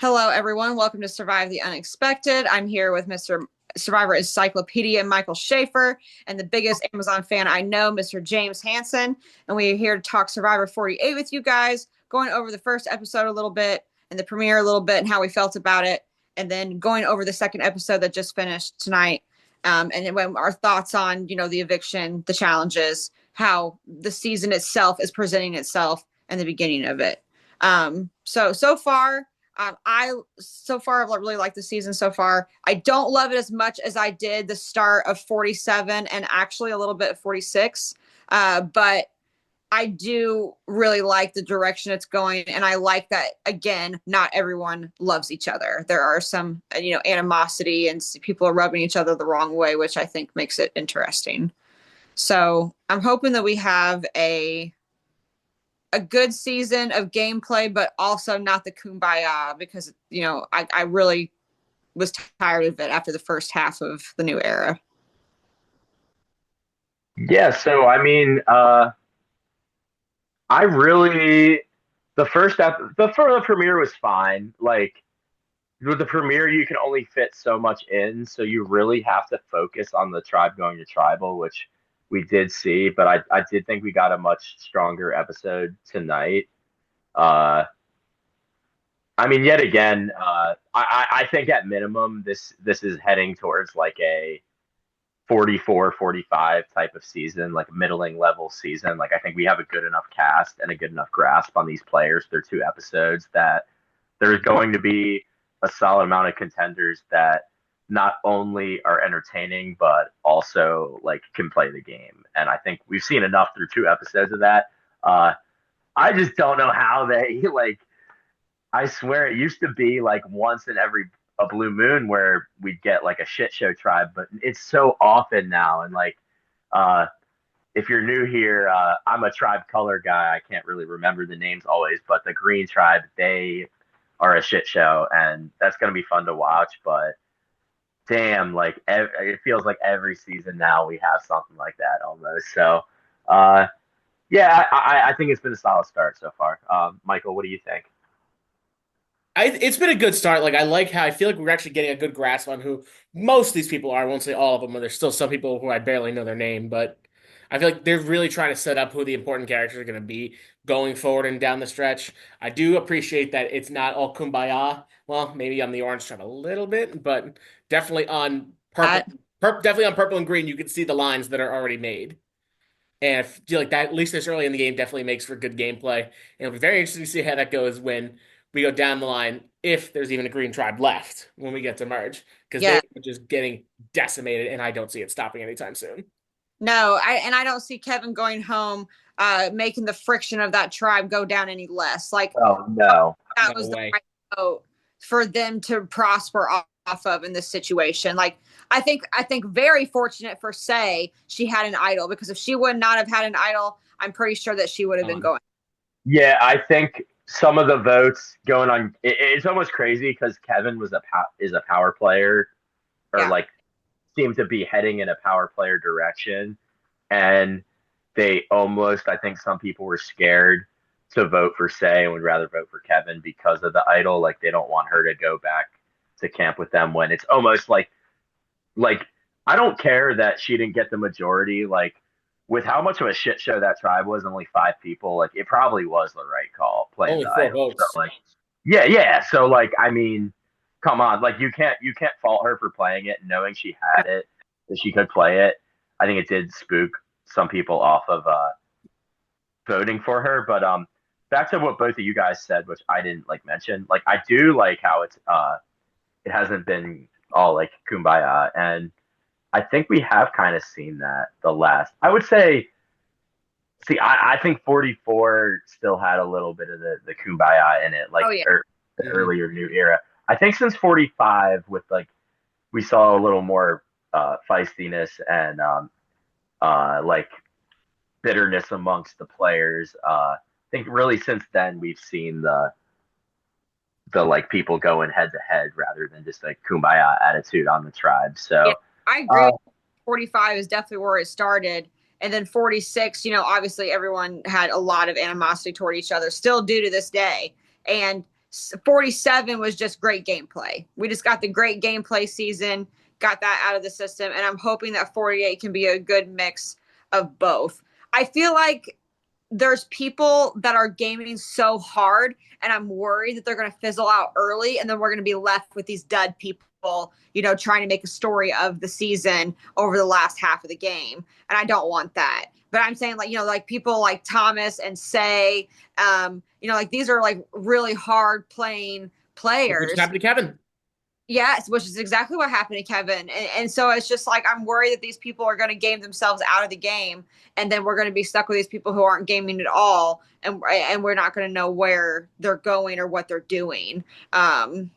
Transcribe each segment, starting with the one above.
Hello, everyone. Welcome to Survive the Unexpected. I'm here with Mr. Survivor Encyclopedia, Michael Schaefer, and the biggest Amazon fan I know, Mr. James Hansen. And we are here to talk Survivor 48 with you guys, going over the first episode a little bit and the premiere a little bit and how we felt about it, and then going over the second episode that just finished tonight. And then our thoughts on, the eviction, the challenges, how the season itself is presenting itself, and the beginning of it. So far, I've really liked the season so far. I don't love it as much as I did the start of 47 and actually a little bit of 46. But I do really like the direction it's going, and I like that, again, not everyone loves each other. There are some, animosity, and people are rubbing each other the wrong way, which I think makes it interesting. So I'm hoping that we have a good season of gameplay, but also not the kumbaya, because, I really was tired of it after the first half of the new era. Yeah, so I really the premiere was fine. Like with the premiere, you can only fit so much in, so you really have to focus on the tribe going to tribal, which we did see. But I did think we got a much stronger episode tonight. Uh, yet again, I think at minimum this is heading towards like a 44, 45 type of season, like middling level season. Like I think we have a good enough cast and a good enough grasp on these players. They're two episodes that there's going to be a solid amount of contenders that not only are entertaining but also like can play the game. And I think we've seen enough through two episodes of that. I just don't know how they like. I swear it used to be like once in every a blue moon where we'd get like a shit show tribe, but it's so often now. And like, uh, if you're new here, I'm a tribe color guy. I can't really remember the names always, but the green tribe, they are a shit show, and that's gonna be fun to watch. But damn, like it feels like every season now we have something like that almost. So, uh, yeah, I think it's been a solid start so far. Michael, what do you think? It's been a good start. Like I like how I feel like we're actually getting a good grasp on who most of these people are. I won't say all of them, but there's still some people who I barely know their name. But I feel like they're really trying to set up who the important characters are going to be going forward and down the stretch. I do appreciate that it's not all kumbaya. Well, maybe on the orange tribe a little bit, but definitely on purple, That definitely on purple and green, you can see the lines that are already made. And I feel like that, at least this early in the game, definitely makes for good gameplay. And it'll be very interesting to see how that goes when we go down the line, if there's even a green tribe left when we get to merge, because they Yeah. are just getting decimated, and I don't see it stopping anytime soon. No, I don't see Kevin going home, making the friction of that tribe go down any less. Like Oh no. that No was the way. right note for them to prosper off of in this situation. Like I think very fortunate for Say she had an idol, because if she would not have had an idol, I'm pretty sure that she would have been going. Yeah, I think some of the votes going on. It's almost crazy because Kevin is a power player, or Yeah. like seemed to be heading in a power player direction, and they almost. I think some people were scared to vote for Say and would rather vote for Kevin because of the idol. Like they don't want her to go back to camp with them when it's almost like I don't care that she didn't get the majority. Like with how much of a shit show that tribe was, only five people. Like it probably was the right call playing Only the four idol. So votes. like, yeah, yeah. So like, come on. Like you can't fault her for playing it, knowing she had it, that she could play it. I think it did spook some people off of voting for her. But back to what both of you guys said, which I didn't like mention. Like I do like how it hasn't been all like kumbaya, and I think we have kind of seen that the last. I would say, see, I think 44 still had a little bit of the kumbaya in it, like Oh yeah. the Mhm. earlier new era. I think since 45, with like we saw a little more feistiness and like bitterness amongst the players. I think really since then we've seen the like people going head to head rather than just like kumbaya attitude on the tribe. Yeah. So I agree uh, with 45 is definitely where it started. And then 46, obviously everyone had a lot of animosity toward each other, still do to this day. And 47 was just great gameplay. We just got the great gameplay season, got that out of the system, and I'm hoping that 48 can be a good mix of both. I feel like there's people that are gaming so hard, and I'm worried that they're going to fizzle out early, and then we're going to be left with these dud people, trying to make a story of the season over the last half of the game, and I don't want that. But I'm saying, like people like Thomas and Say, like these are like really hard playing players. Which happened to Kevin. Yes, which is exactly what happened to Kevin. And so it's just like I'm worried that these people are going to game themselves out of the game, and then we're going to be stuck with these people who aren't gaming at all, and we're not going to know where they're going or what they're doing. I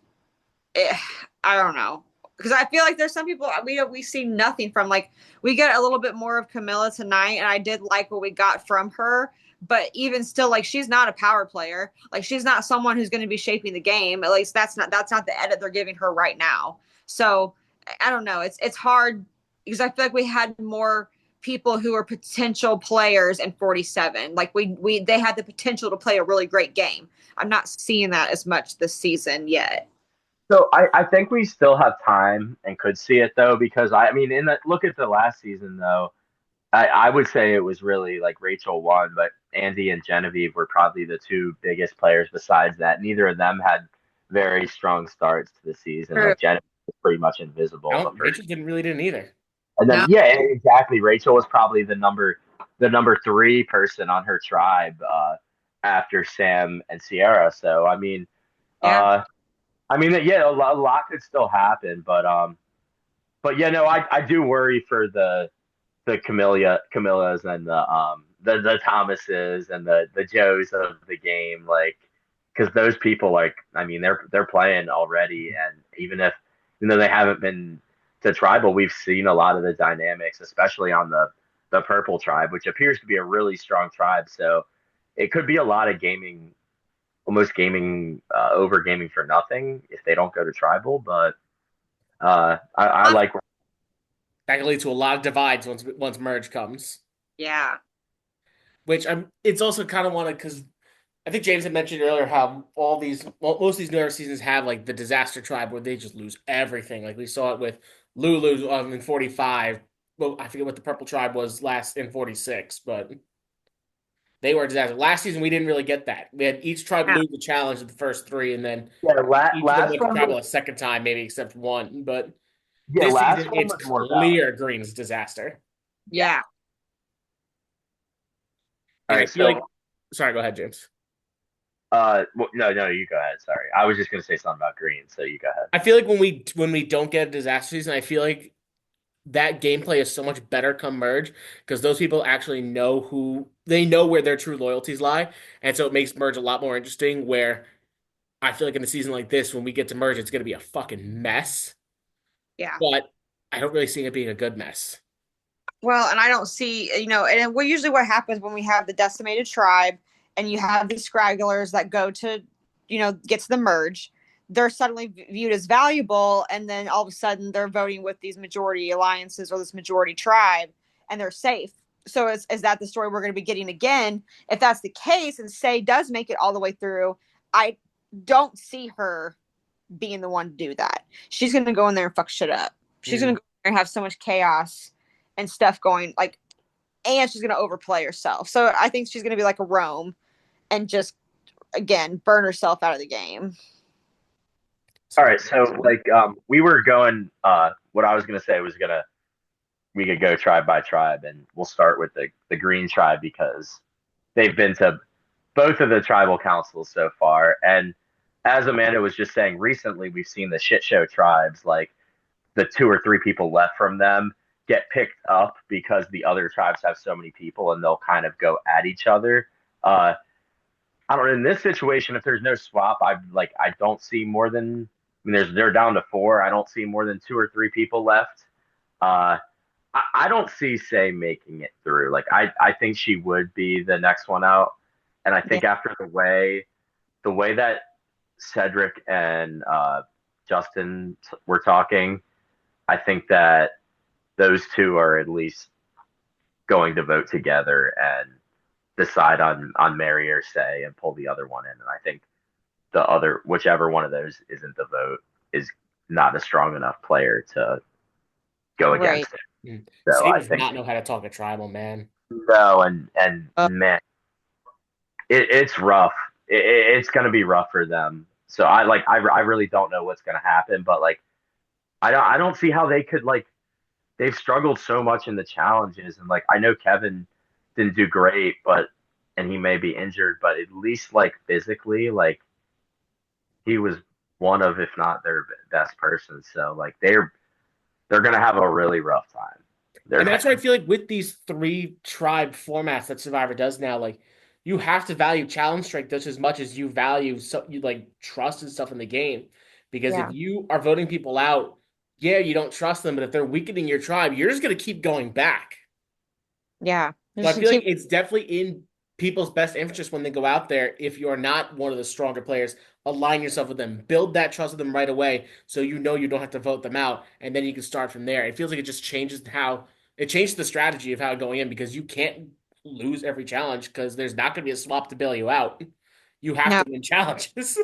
don't know, because I feel like there's some people we see nothing from. Like, we get a little bit more of Camilla tonight, and I did like what we got from her. But even still, like, she's not a power player. Like, she's not someone who's going to be shaping the game. At least that's not the edit they're giving her right now. So I don't know. It's hard because I feel like we had more people who are potential players in 47. Like they had the potential to play a really great game. I'm not seeing that as much this season yet. So I think we still have time and could see it though, because look at the last season though. I would say it was really like Rachel won, but Andy and Genevieve were probably the two biggest players besides that. Neither of them had very strong starts to the season. True. Like Genevieve was pretty much invisible. Rachel didn't either. And then exactly. Rachel was probably the number 3 person on her tribe after Sam and Sierra. So a lot could still happen, but I do worry for the Camillas and the Thomases and the Joes of the game, like, because those people, like, they're playing already, and even though they haven't been to tribal, we've seen a lot of the dynamics, especially on the purple tribe, which appears to be a really strong tribe. So it could be a lot of gaming, almost gaming over gaming for nothing if they don't go to tribal. But I like. That can lead to a lot of divides once merge comes. Yeah. Which it's also kind of wanted because I think James had mentioned earlier how most of these newer seasons have like the disaster tribe where they just lose everything. Like we saw it with Lulu in 45. Well, I forget what the purple tribe was last in 46, but they were a disaster. Last season we didn't really get that. We had each tribe lose the challenge of the first 3, and then each of them went to tribal a second time, maybe except one. But this season it's clear Green's disaster. Yeah. All right, sorry, go ahead, James. No, you go ahead. Sorry, I was just gonna say something about Green, so you go ahead. I feel like when we don't get a disaster season, I feel like that gameplay is so much better come merge because those people actually know where their true loyalties lie, and so it makes merge a lot more interesting. Where I feel like in a season like this, when we get to merge, it's gonna be a fucking mess. Yeah, but I don't really see it being a good mess. Well, and I don't see, and usually what happens when we have the decimated tribe and you have these scragglers that go to, get to the merge, they're suddenly viewed as valuable. And then all of a sudden they're voting with these majority alliances or this majority tribe, and they're safe. So is that the story we're going to be getting again? If that's the case and Say does make it all the way through, I don't see her being the one to do that. She's going to go in there and fuck shit up. She's going to go in there and have so much chaos and stuff going, and she's going to overplay herself. So I think she's going to be like a Rome and just, again, burn herself out of the game. All right. So we were going, what I was going to say was we could go tribe by tribe, and we'll start with the Green tribe because they've been to both of the tribal councils so far. And as Amanda was just saying, recently we've seen the shit show tribes, like the 2 or 3 people left from them get picked up because the other tribes have so many people and they'll kind of go at each other. I don't know. In this situation, if there's no swap, I don't see more than, they're down to 4. I don't see more than 2 or 3 people left. I don't see Say making it through. I think she would be the next one out. And I think after the way that Cedric and Justin were talking, I think that those 2 are at least going to vote together and decide on Mary or Say and pull the other one in. And I think the other, whichever one of those isn't the vote, is not a strong enough player to go Right. against it. So Sage I does think not know how to talk a tribal, man. no, and Uh, man, it's rough. It's going to be rough for them. So I really don't know what's going to happen, but like I don't see how they could like they've struggled so much in the challenges, and like I know Kevin didn't do great, but and he may be injured, but at least like physically, like he was one of, if not their best person. So like they're gonna have a really rough time. They're And that's why I feel like with these three tribe formats that Survivor does now, like you have to value challenge strength just as much as you value you like trust and stuff in the game. Because if yeah. you are voting people out, yeah, you don't trust them, but if they're weakening your tribe, you're just gonna keep going back. Yeah. So I Just feel like keep, it's definitely in people's best interest when they go out there. If you're not one of the stronger players, align yourself with them, build that trust with them right away, so you know you don't have to vote them out, and then you can start from there. It feels like it just changes how it changes the strategy of how going in because you can't lose every challenge because there's not going to be a swap to bail you out. You have no. to win challenges.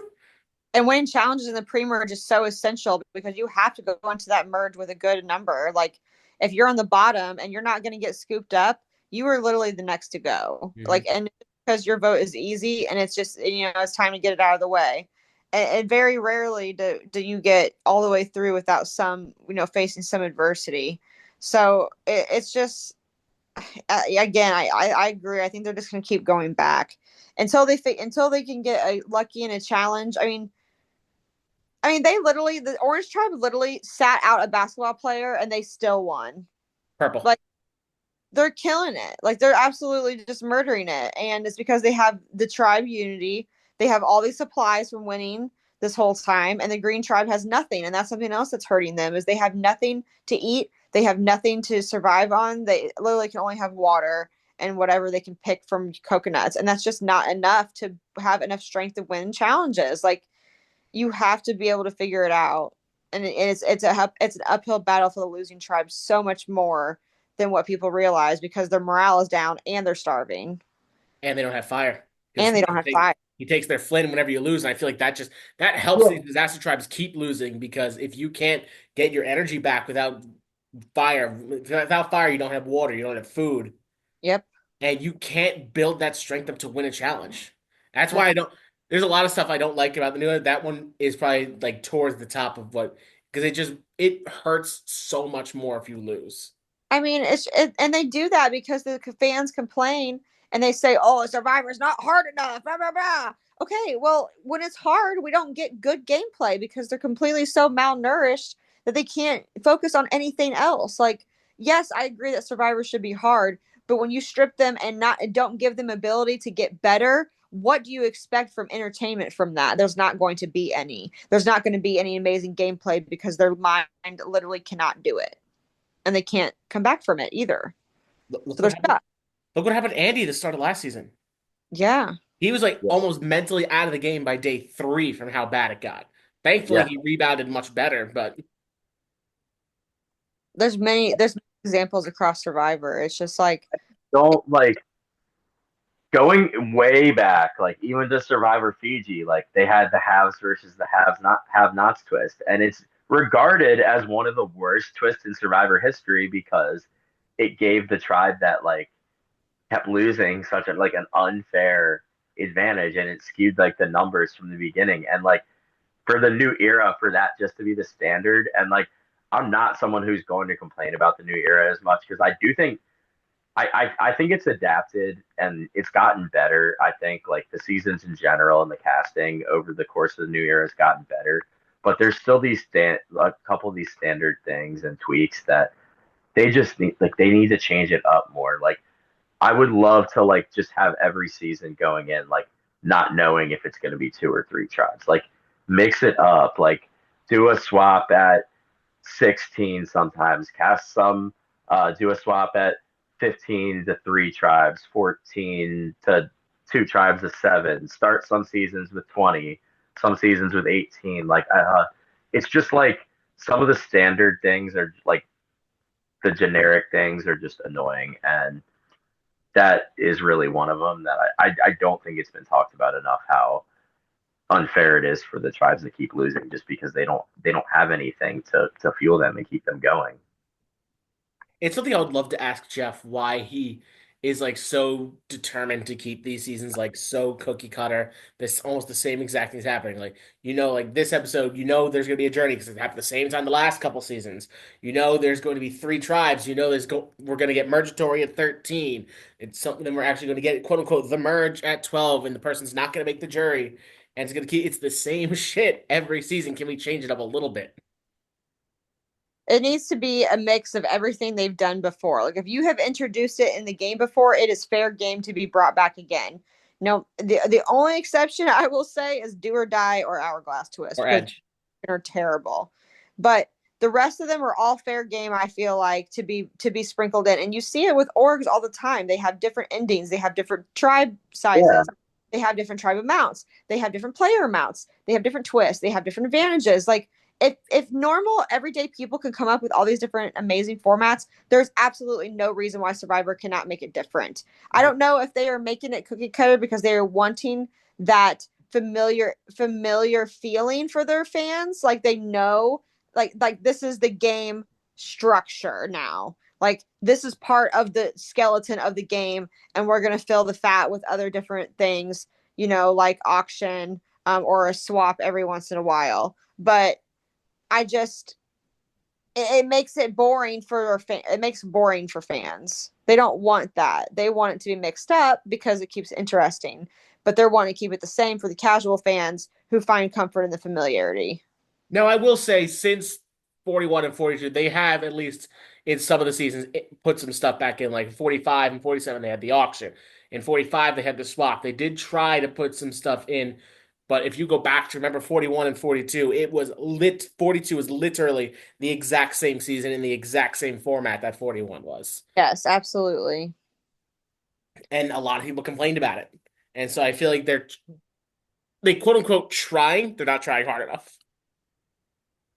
And winning challenges in the pre-merge is so essential because you have to go into that merge with a good number. Like if you're on the bottom and you're not going to get scooped up, you are literally the next to go. Mhm. Like, and because your vote is easy and it's just, it's time to get it out of the way. And very rarely do you get all the way through without some, facing some adversity. So it's just, again, I agree. I think they're just going to keep going back until they can get a lucky in a challenge. I mean, the Orange Tribe literally sat out a basketball player and they still won. Purple. Like, they're killing it. Like, they're absolutely just murdering it. And it's because they have the tribe unity. They have all these supplies from winning this whole time. And the Green Tribe has nothing. And that's something else that's hurting them is they have nothing to eat. They have nothing to survive on. They literally can only have water and whatever they can pick from coconuts. And that's just not enough to have enough strength to win challenges. Like, you have to be able to figure it out, and it's an uphill battle for the losing tribe so much more than what people realize because their morale is down and they're starving And they don't have fire because and they don't have fire. he takes their Flynn whenever you lose, and I feel like that helps these disaster tribes keep losing because if you can't get your energy back without fire, you don't have water, you don't have food, Yep. and you can't build that strength up to win a challenge. That's why I don't. There's a lot of stuff I don't like about the new one. That one is probably like towards the top of what because it hurts so much more if you lose. I mean, and they do that because the fans complain and they say, "Oh, Survivor's not hard enough." Blah blah blah. Okay, well, when it's hard, we don't get good gameplay because they're completely so malnourished that they can't focus on anything else. Like, yes, I agree that Survivor should be hard, but when you strip them and not don't give them ability to get better, what do you expect from entertainment from that? There's not going to be any. There's not going to be any amazing gameplay because their mind literally cannot do it and they can't come back from it either. Look So they're what happened. stuck. Look what happened to Andy at the start of last season. Yeah. He was like yeah, almost mentally out of the game by day 3 from how bad it got. Thankfully, yeah. he rebounded much better, but There's many examples across Survivor. It's just like, Don't like going way back, like even to Survivor Fiji, like they had the haves versus the have-nots twist, and it's regarded as one of the worst twists in Survivor history because it gave the tribe that like kept losing such a like an unfair advantage, and it skewed like the numbers from the beginning, and like for the new era for that just to be the standard, and like I'm not someone who's going to complain about the new era as much because I do think I think it's adapted and it's gotten better. I think like the seasons in general and the casting over the course of the new era has gotten better. But there's still a couple of these standard things and tweaks that they just need like they need to change it up more. Like I would love to like just have every season going in like not knowing if it's going to be two or three tribes. Like mix it up. Like do a swap at 16 sometimes. Cast some. Do a swap at 15 to three tribes, 14 to two tribes of seven. Start some seasons with 20, some seasons with 18. Like it's just like some of the standard things are like the generic things are just annoying, and that is really one of them that I don't think it's been talked about enough how unfair it is for the tribes to keep losing just because they don't have anything to fuel them and keep them going. It's something I would love to ask Jeff why he is like so determined to keep these seasons like so cookie cutter. This almost the same exact things happening. Like like this episode, there's gonna be a journey because it happened the same time the last couple seasons. There's going to be three tribes. We're gonna get Mergatory at 13. It's something that we're actually gonna get quote unquote the merge at 12, and the person's not gonna make the jury. And it's the same shit every season. Can we change it up a little bit? It needs to be a mix of everything they've done before. Like if you have introduced it in the game before, it is fair game to be brought back again. No, the only exception I will say is Do or Die or Hourglass Twist, Or which Edge. are terrible. But the rest of them are all fair game, I feel like, to be sprinkled in. And you see it with orgs all the time. They have different endings, they have different tribe sizes. Yeah. They have different tribe amounts. They have different player amounts. They have different twists. They have different advantages. Like if normal everyday people can come up with all these different amazing formats, there's absolutely no reason why Survivor cannot make it different. I don't know if they are making it cookie cutter because they are wanting that familiar feeling for their fans. Like they know, like this is the game structure now. Like this is part of the skeleton of the game, and we're gonna fill the fat with other different things, like auction or a swap every once in a while. But it makes it boring it makes boring for fans. They don't want that. They want it to be mixed up because it keeps it interesting, but they're wanting to keep it the same for the casual fans who find comfort in the familiarity. Now, I will say, since 41 and 42, they have at least in some of the seasons put some stuff back in, like 45 and 47, they had the auction. In 45, they had the swap. They did try to put some stuff in, but if you go back to remember 41 and 42, 42 was literally the exact same season in the exact same format that 41 was. Yes, absolutely. And a lot of people complained about it. And so I feel like they quote unquote trying, they're not trying hard enough.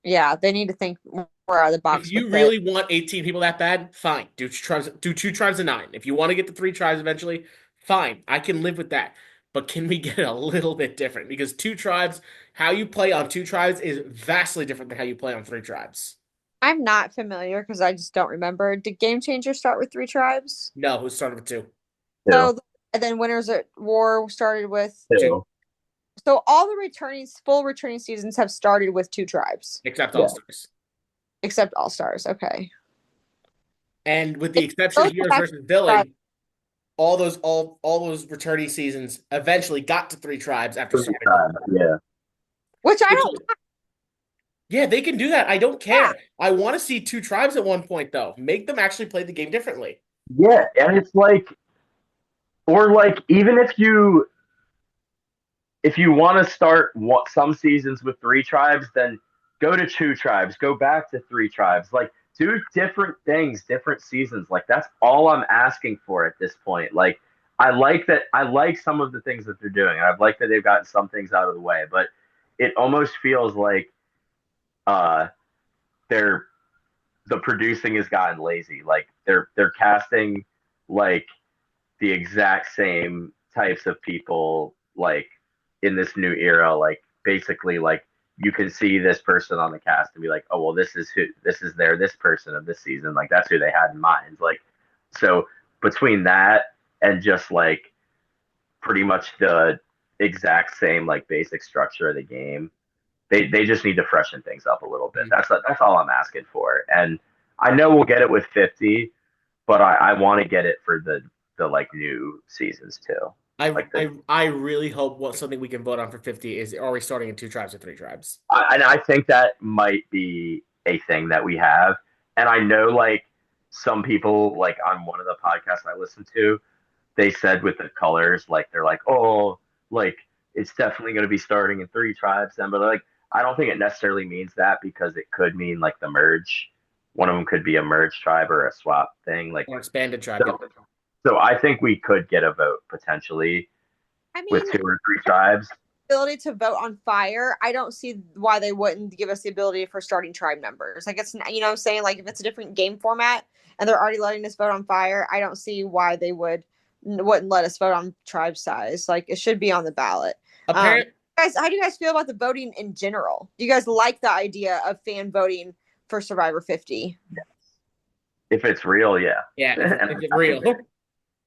Yeah, they need to think more out of the box. If you really want 18 people that bad, fine. Do two tribes of 9. If you want to get to 3 tribes eventually, fine. I can live with that. But can we get it a little bit different? Because 2 tribes, how you play on 2 tribes is vastly different than how you play on 3 tribes. I'm not familiar because I just don't remember. Did Game Changer start with 3 tribes? No, it started with 2. So, and then Winners at War started with 2. So all the full returning seasons have started with 2 tribes. Except All-Stars. Except All-Stars, okay. And with the exception of Heroes versus Villain, all those returning seasons eventually got to 3 tribes after starting. Yeah. Which I don't. Yeah, they can do that. I don't care. Yeah. I want to see 2 tribes at one point, though. Make them actually play the game differently. Yeah, and it's like, or like, even if you want to start some seasons with 3 tribes, then go to 2 tribes, go back to 3 tribes. Like, do different things, different seasons. Like, that's all I'm asking for at this point. Like, I like some of the things that they're doing. I like that they've gotten some things out of the way, but it almost feels like the producing has gotten lazy. Like they're casting like the exact same types of people like in this new era. Like basically like you can see this person on the cast and be like, oh well, this is this person of this season. Like that's who they had in mind. Like so between that and just like pretty much the exact same like basic structure of the game, they just need to freshen things up a little bit. That's all I'm asking for. And I know we'll get it with 50, but I want to get it for the like new seasons too. I really hope something we can vote on for 50 is, are we starting in 2 tribes or 3 tribes? I think that might be a thing that we have. And I know like some people like on one of the podcasts I listened to, they said with the colors, like they're like, oh, like it's definitely going to be starting in 3 tribes then, but like I don't think it necessarily means that because it could mean like the merge. One of them could be a merge tribe or a swap thing, like or expanded tribe. So I think we could get a vote potentially with 2 or 3 tribes. Ability to vote on fire, I don't see why they wouldn't give us the ability for starting tribe numbers. Like it's, you know what I'm saying? Like if it's a different game format and they're already letting us vote on fire, I don't see why they wouldn't let us vote on tribe size. Like it should be on the ballot. Guys, how do you guys feel about the voting in general? Do you guys like the idea of fan voting for Survivor 50? If it's real, yeah. Yeah, And is it I real? think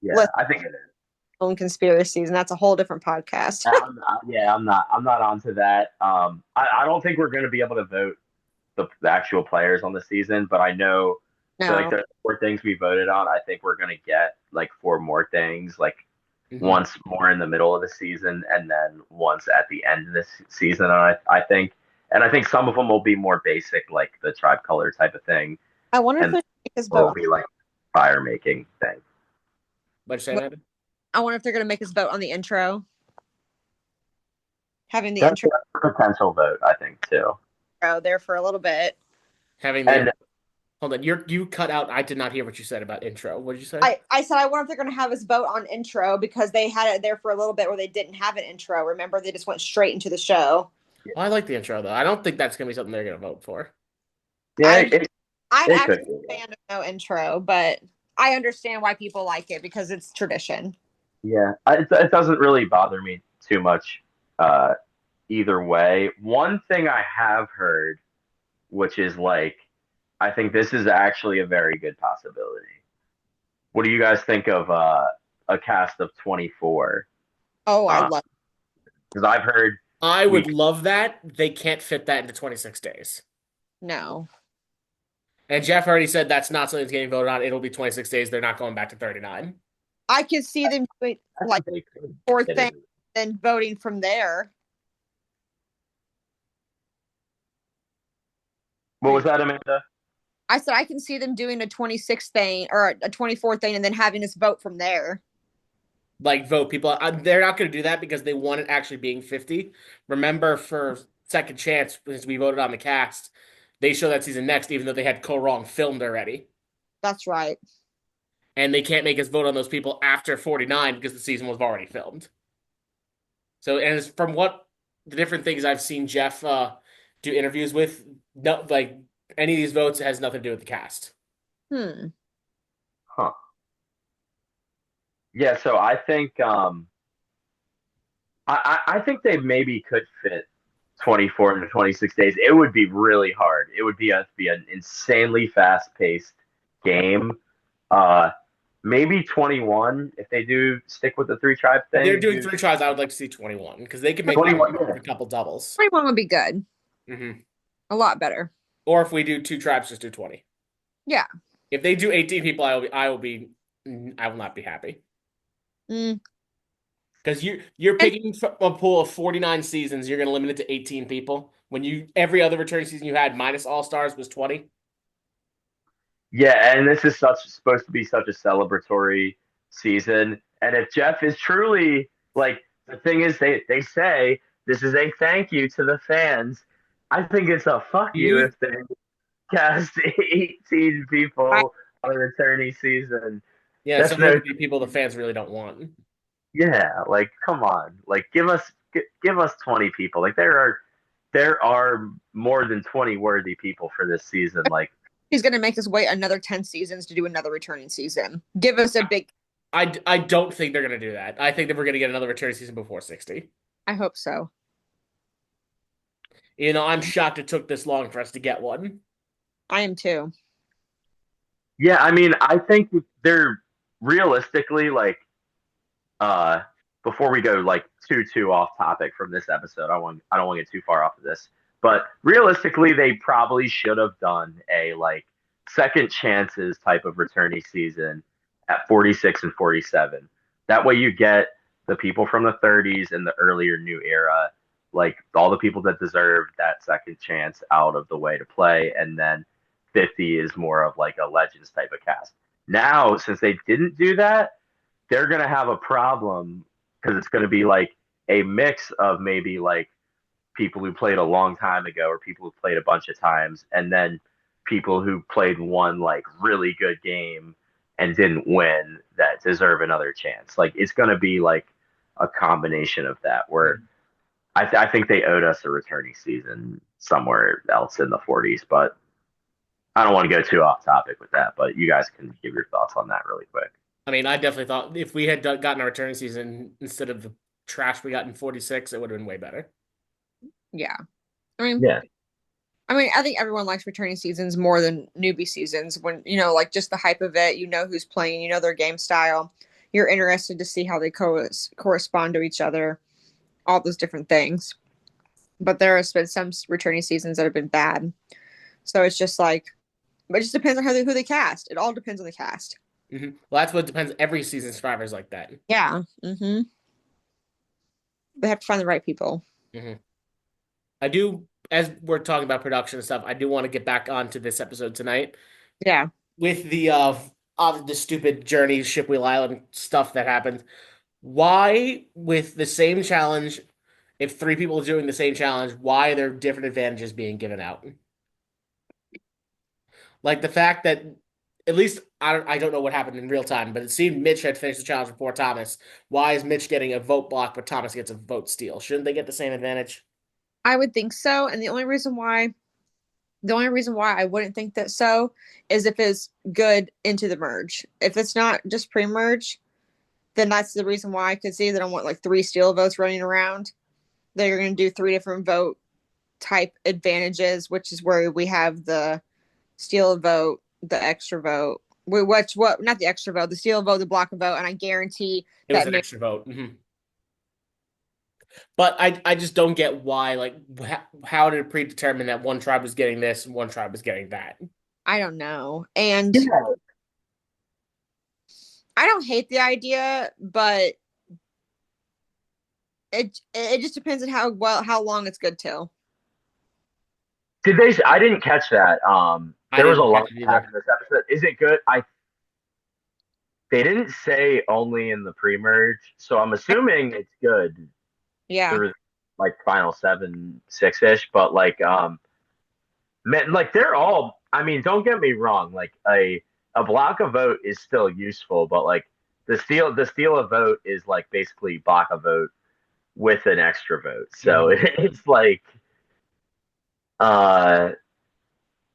yeah, Let's I think it is. own conspiracies, and that's a whole different podcast. I'm not onto that. I don't think we're going to be able to vote the actual players on the season, but I know so like No. the 4 things we voted on, I think we're going to get like 4 more things, like Mhm. once more in the middle of the season and then once at the end of this season. And I think some of them will be more basic, like the tribe color type of thing, I wonder if and they make us will vote. be like fire making thing. What'd you say, Amanda? I wonder if they're going to make us vote on the intro. Having the That's intro a potential vote, I think, too. there for a little bit. Having And the hold on, you cut out. I did not hear what you said about intro. What did you say? I said I wonder if they're going to have us vote on intro because they had it there for a little bit where they didn't have an intro. Remember, they just went straight into the show. I like the intro though. I don't think that's gonna be something they're gonna vote for. yeah, I'm it could actually be. a fan of no intro, but I understand why people like it because it's tradition. Yeah, it doesn't really bother me too much uh, either way. One thing I have heard, which is like, I think this is actually a very good possibility. What do you guys think of a cast of 24? Oh, I love Because I've heard I we would love that. They can't fit that into 26 days. no. And Jeff already said that's not something that's getting voted on. It'll be 26 days. They're not going back to 39. I could see them doing like they could four fit things in. and voting from there. What was that, Amanda? I said I can see them doing a 26 thing or a 24 thing and then having us vote from there. Like vote people. They're not going to do that because they want it actually being 50. Remember, for Second Chance, since we voted on the cast, they show that season next, even though they had Ko Wrong filmed already. That's right. And they can't make us vote on those people after 49 because the season was already filmed. So, and it's from what the different things I've seen Jeff do interviews with, no, like any of these votes has nothing to do with the cast. Huh. Yeah, so I think I think they maybe could fit 24 into 26 days. It would be really hard. It would be an insanely fast paced game. Uh, Maybe 21 if they do stick with the 3 tribe If they're thing. doing 3 tries, I would like to see 21 because they could make 21, that yeah. a couple doubles. 21 would be good. hmm A lot better. Or if we do 2 tribes, just do 20. Yeah. If they do 18 people, I will not be happy Mm. because you're picking a pool of 49 seasons. You're going to limit it to 18 people when every other returning season you had minus All Stars was 20. Yeah, and this is supposed to be such a celebratory season. And if Jeff is truly like the thing is they say this is a thank you to the fans. I think it's a fuck you if they cast 18 people on a returning season. Yeah, That's so no, many people the fans really don't want. yeah, like come on. Like give us 20 people. Like there are more than 20 worthy people for this season. Like He's going to make us wait another 10 seasons to do another returning season. Give us a big. I don't think they're going to do that. I think that we're going to get another returning season before 60. I hope so. You know, I'm shocked it took this long for us to get one. I am too. yeah, I mean, I think they're realistically like before we go like too off topic from this episode, I don't want to get too far off of this. But realistically, they probably should have done a like second chances type of returning season at 46 and 47. That way you get the people from the 30s and the earlier new era, like all the people that deserve that second chance out of the way to play. And then 50 is more of like a legends type of cast. Now, since they didn't do that, they're going to have a problem because it's going to be like a mix of maybe like people who played a long time ago or people who played a bunch of times and then people who played one like really good game and didn't win that deserve another chance. Like it's going to be like a combination of that where I think they owed us a returning season somewhere else in the 40s, but I don't want to go too off topic with that, but you guys can give your thoughts on that really quick. I mean, I definitely thought if we had gotten a returning season instead of the trash we got in 46, it would have been way better. Yeah. I mean, Yeah. I think everyone likes returning seasons more than newbie seasons when, like just the hype of it, who's playing, their game style. You're interested to see how they correspond to each other, all those different things. But there has been some returning seasons that have been bad. So it's just like, but it just depends on who they cast. It all depends on the cast. Well, that's what depends. Every season Survivor's like that. Yeah. They have to find the right people. I do, as we're talking about production and stuff, I do want to get back onto this episode tonight. Yeah. With the stupid Journey Ship Wheel Island stuff that happened. Why, with the same challenge, if three people are doing the same challenge, why are there different advantages being given out? Like the fact that, at least I don't know what happened in real time, but it seemed Mitch had finished the challenge before Thomas. Why is Mitch getting a vote block, but Thomas gets a vote steal? Shouldn't they get the same advantage? I would think so. And the only reason why I wouldn't think that so is if it's good into the merge. If it's not just pre-merge, then that's the reason why I could see they don't want like 3 steal votes running around. They're going to do 3 different vote type advantages, which is where we have the steal vote, the extra vote, not the extra vote, the steal vote, the block a vote, and I guarantee it was an extra vote. But I just don't get why. Like, how did it predetermine that one tribe was getting this and one tribe was getting that? I don't know, and I don't hate the idea, but it just depends on how long it's good till. Did they? I didn't catch that. There was a lot in this episode. Is it good? They didn't say only in the pre-merge, so I'm assuming it's good. Yeah. Through like final 7, 6-ish, but like man, like they're all. I mean, don't get me wrong. Like a block a vote is still useful, but like the steal a vote is like basically block a vote with an extra vote. So it's like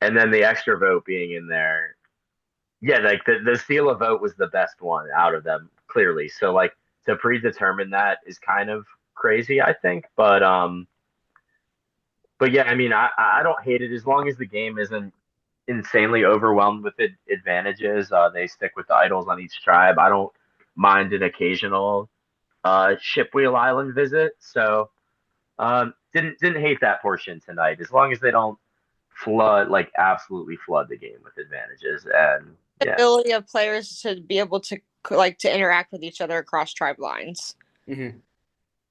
and then the extra vote being in there. Yeah, like the steal a vote was the best one out of them, clearly. So like to predetermine that is kind of crazy, I think. But yeah, I mean, I don't hate it as long as the game isn't insanely overwhelmed with advantages. They stick with the idols on each tribe. I don't mind an occasional ship wheel island visit. So didn't hate that portion tonight. As long as they don't absolutely flood the game with advantages. And the ability of players to be able to interact with each other across tribe lines. And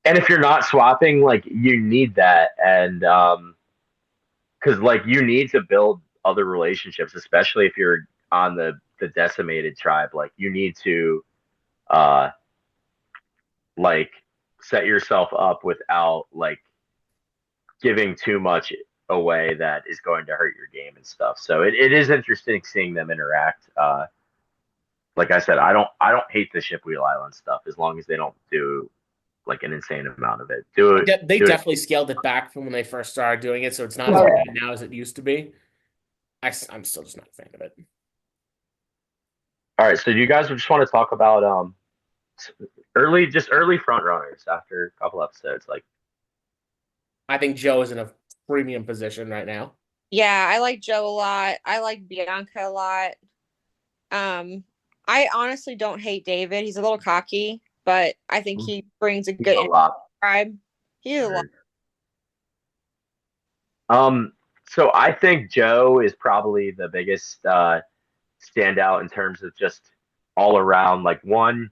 if you're not swapping, like you need that, and because like you need to build other relationships, especially if you're on the decimated tribe. Like you need to like set yourself up without like giving too much away that is going to hurt your game and stuff. So it is interesting seeing them interact. Like I said, I don't hate the ship wheel island stuff as long as they don't do like an insane amount of it. They definitely scaled it back from when they first started doing it, so it's not as bad now as it used to be. I'm still just not a fan of it. All right, so do you guys just want to talk about early front runners after a couple episodes? Like, I think Joe is in a premium position right now. Yeah, I like Joe a lot. I like Bianca a lot. I honestly don't hate David. He's a little cocky, but I think he brings a good tribe. He's a lot. So I think Joe is probably the biggest standout in terms of just all around. Like one,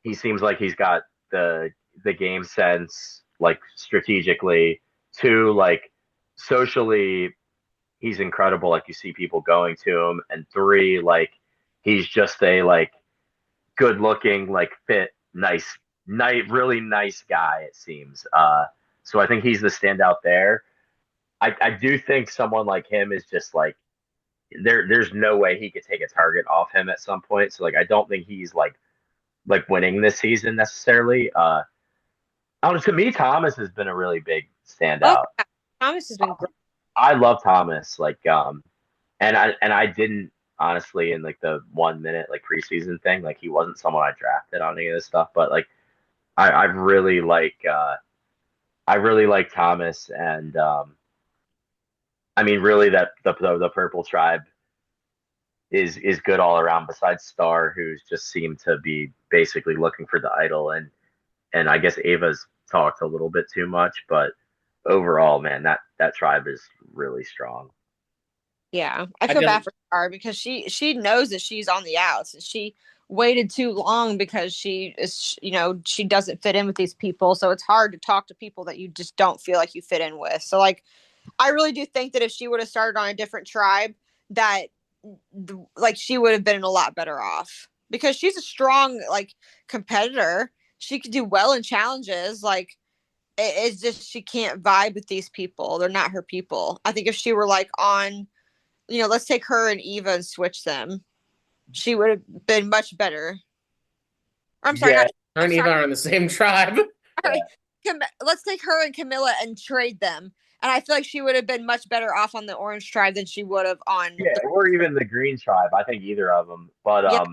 he seems like he's got the game sense, like strategically. 2, like socially, he's incredible. Like you see people going to him. And 3, like he's just a like good looking, like fit, nice, really nice guy. It seems. So I think he's the standout there. I do think someone like him is just like there's no way he could take a target off him at some point. So like I don't think he's like winning this season necessarily. I don't know, to me, Thomas has been a really big standout. Yeah. Thomas has been great. I love Thomas. Like and I didn't honestly in like the 1 minute like preseason thing, like he wasn't someone I drafted on any of this stuff, but like I really like I really like Thomas, and I mean, really, that the purple tribe is good all around. Besides Star, who's just seemed to be basically looking for the idol, and I guess Ava's talked a little bit too much, but overall, man, that tribe is really strong. Yeah, I I feel bad did. for her because she knows that she's on the outs and she waited too long because she is, she doesn't fit in with these people. So it's hard to talk to people that you just don't feel like you fit in with. So like I really do think that if she would have started on a different tribe, that like she would have been a lot better off because she's a strong like competitor. She could do well in challenges. Like it's just she can't vibe with these people. They're not her people. I think if she were like on, let's take her and Eva and switch them, she would have been much better. Or, I'm sorry, Yeah, not. Her I'm and Eva sorry. are in the same tribe. Sorry. Let's take her and Camilla and trade them. And I feel like she would have been much better off on the Orange Tribe than she would have on yeah, the. or even the Green Tribe. I think either of them, Yeah,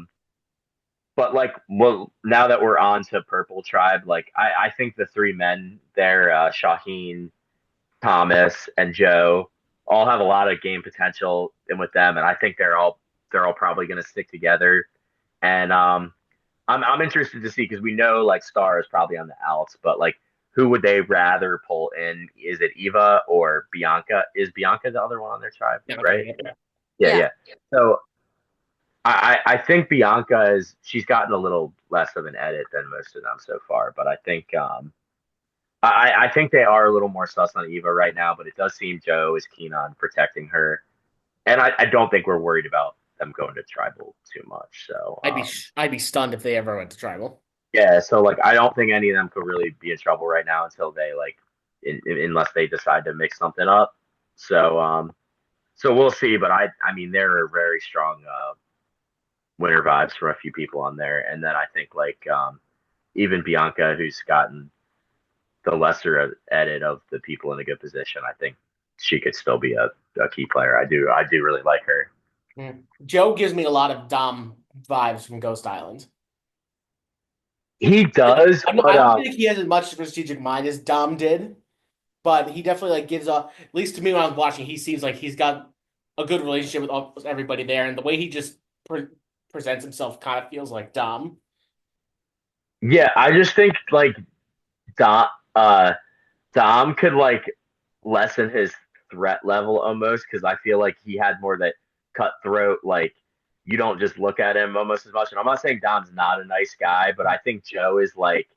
but like, well, now that we're on to Purple Tribe, like I think the three men there, Shaheen, Thomas, and Joe, all have a lot of game potential in with them, and I think they're all probably going to stick together. And I'm interested to see because we know like Star is probably on the outs, but like who would they rather pull in? Is it Eva or Bianca? Is Bianca the other one on their tribe, Yeah, right? okay, yeah. Yeah, yeah, yeah. So I think Bianca she's gotten a little less of an edit than most of them so far, but I think I think they are a little more sus on Eva right now, but it does seem Joe is keen on protecting her, and I don't think we're worried about them going to tribal too much. So I'd be stunned if they ever went to tribal. yeah, so like I don't think any of them could really be in trouble right now until they like unless they decide to mix something up. So so we'll see, but I mean there are very strong winner vibes from a few people on there, and then I think like even Bianca, who's gotten the lesser edit of the people in a good position, I think she could still be a key player. I do really like her. Mm. Joe gives me a lot of Dom vibes from Ghost Island. He does, I but don't think he has as much strategic mind as Dom did, but he definitely like gives off. At least to me when I was watching, he seems like he's got a good relationship with everybody there, and the way he just presents himself kind of feels like Dom. yeah, I just think like Dom, Dom could like lessen his threat level almost because I feel like he had more that cutthroat, like you don't just look at him almost as much. And I'm not saying Dom's not a nice guy, but I think Joe is like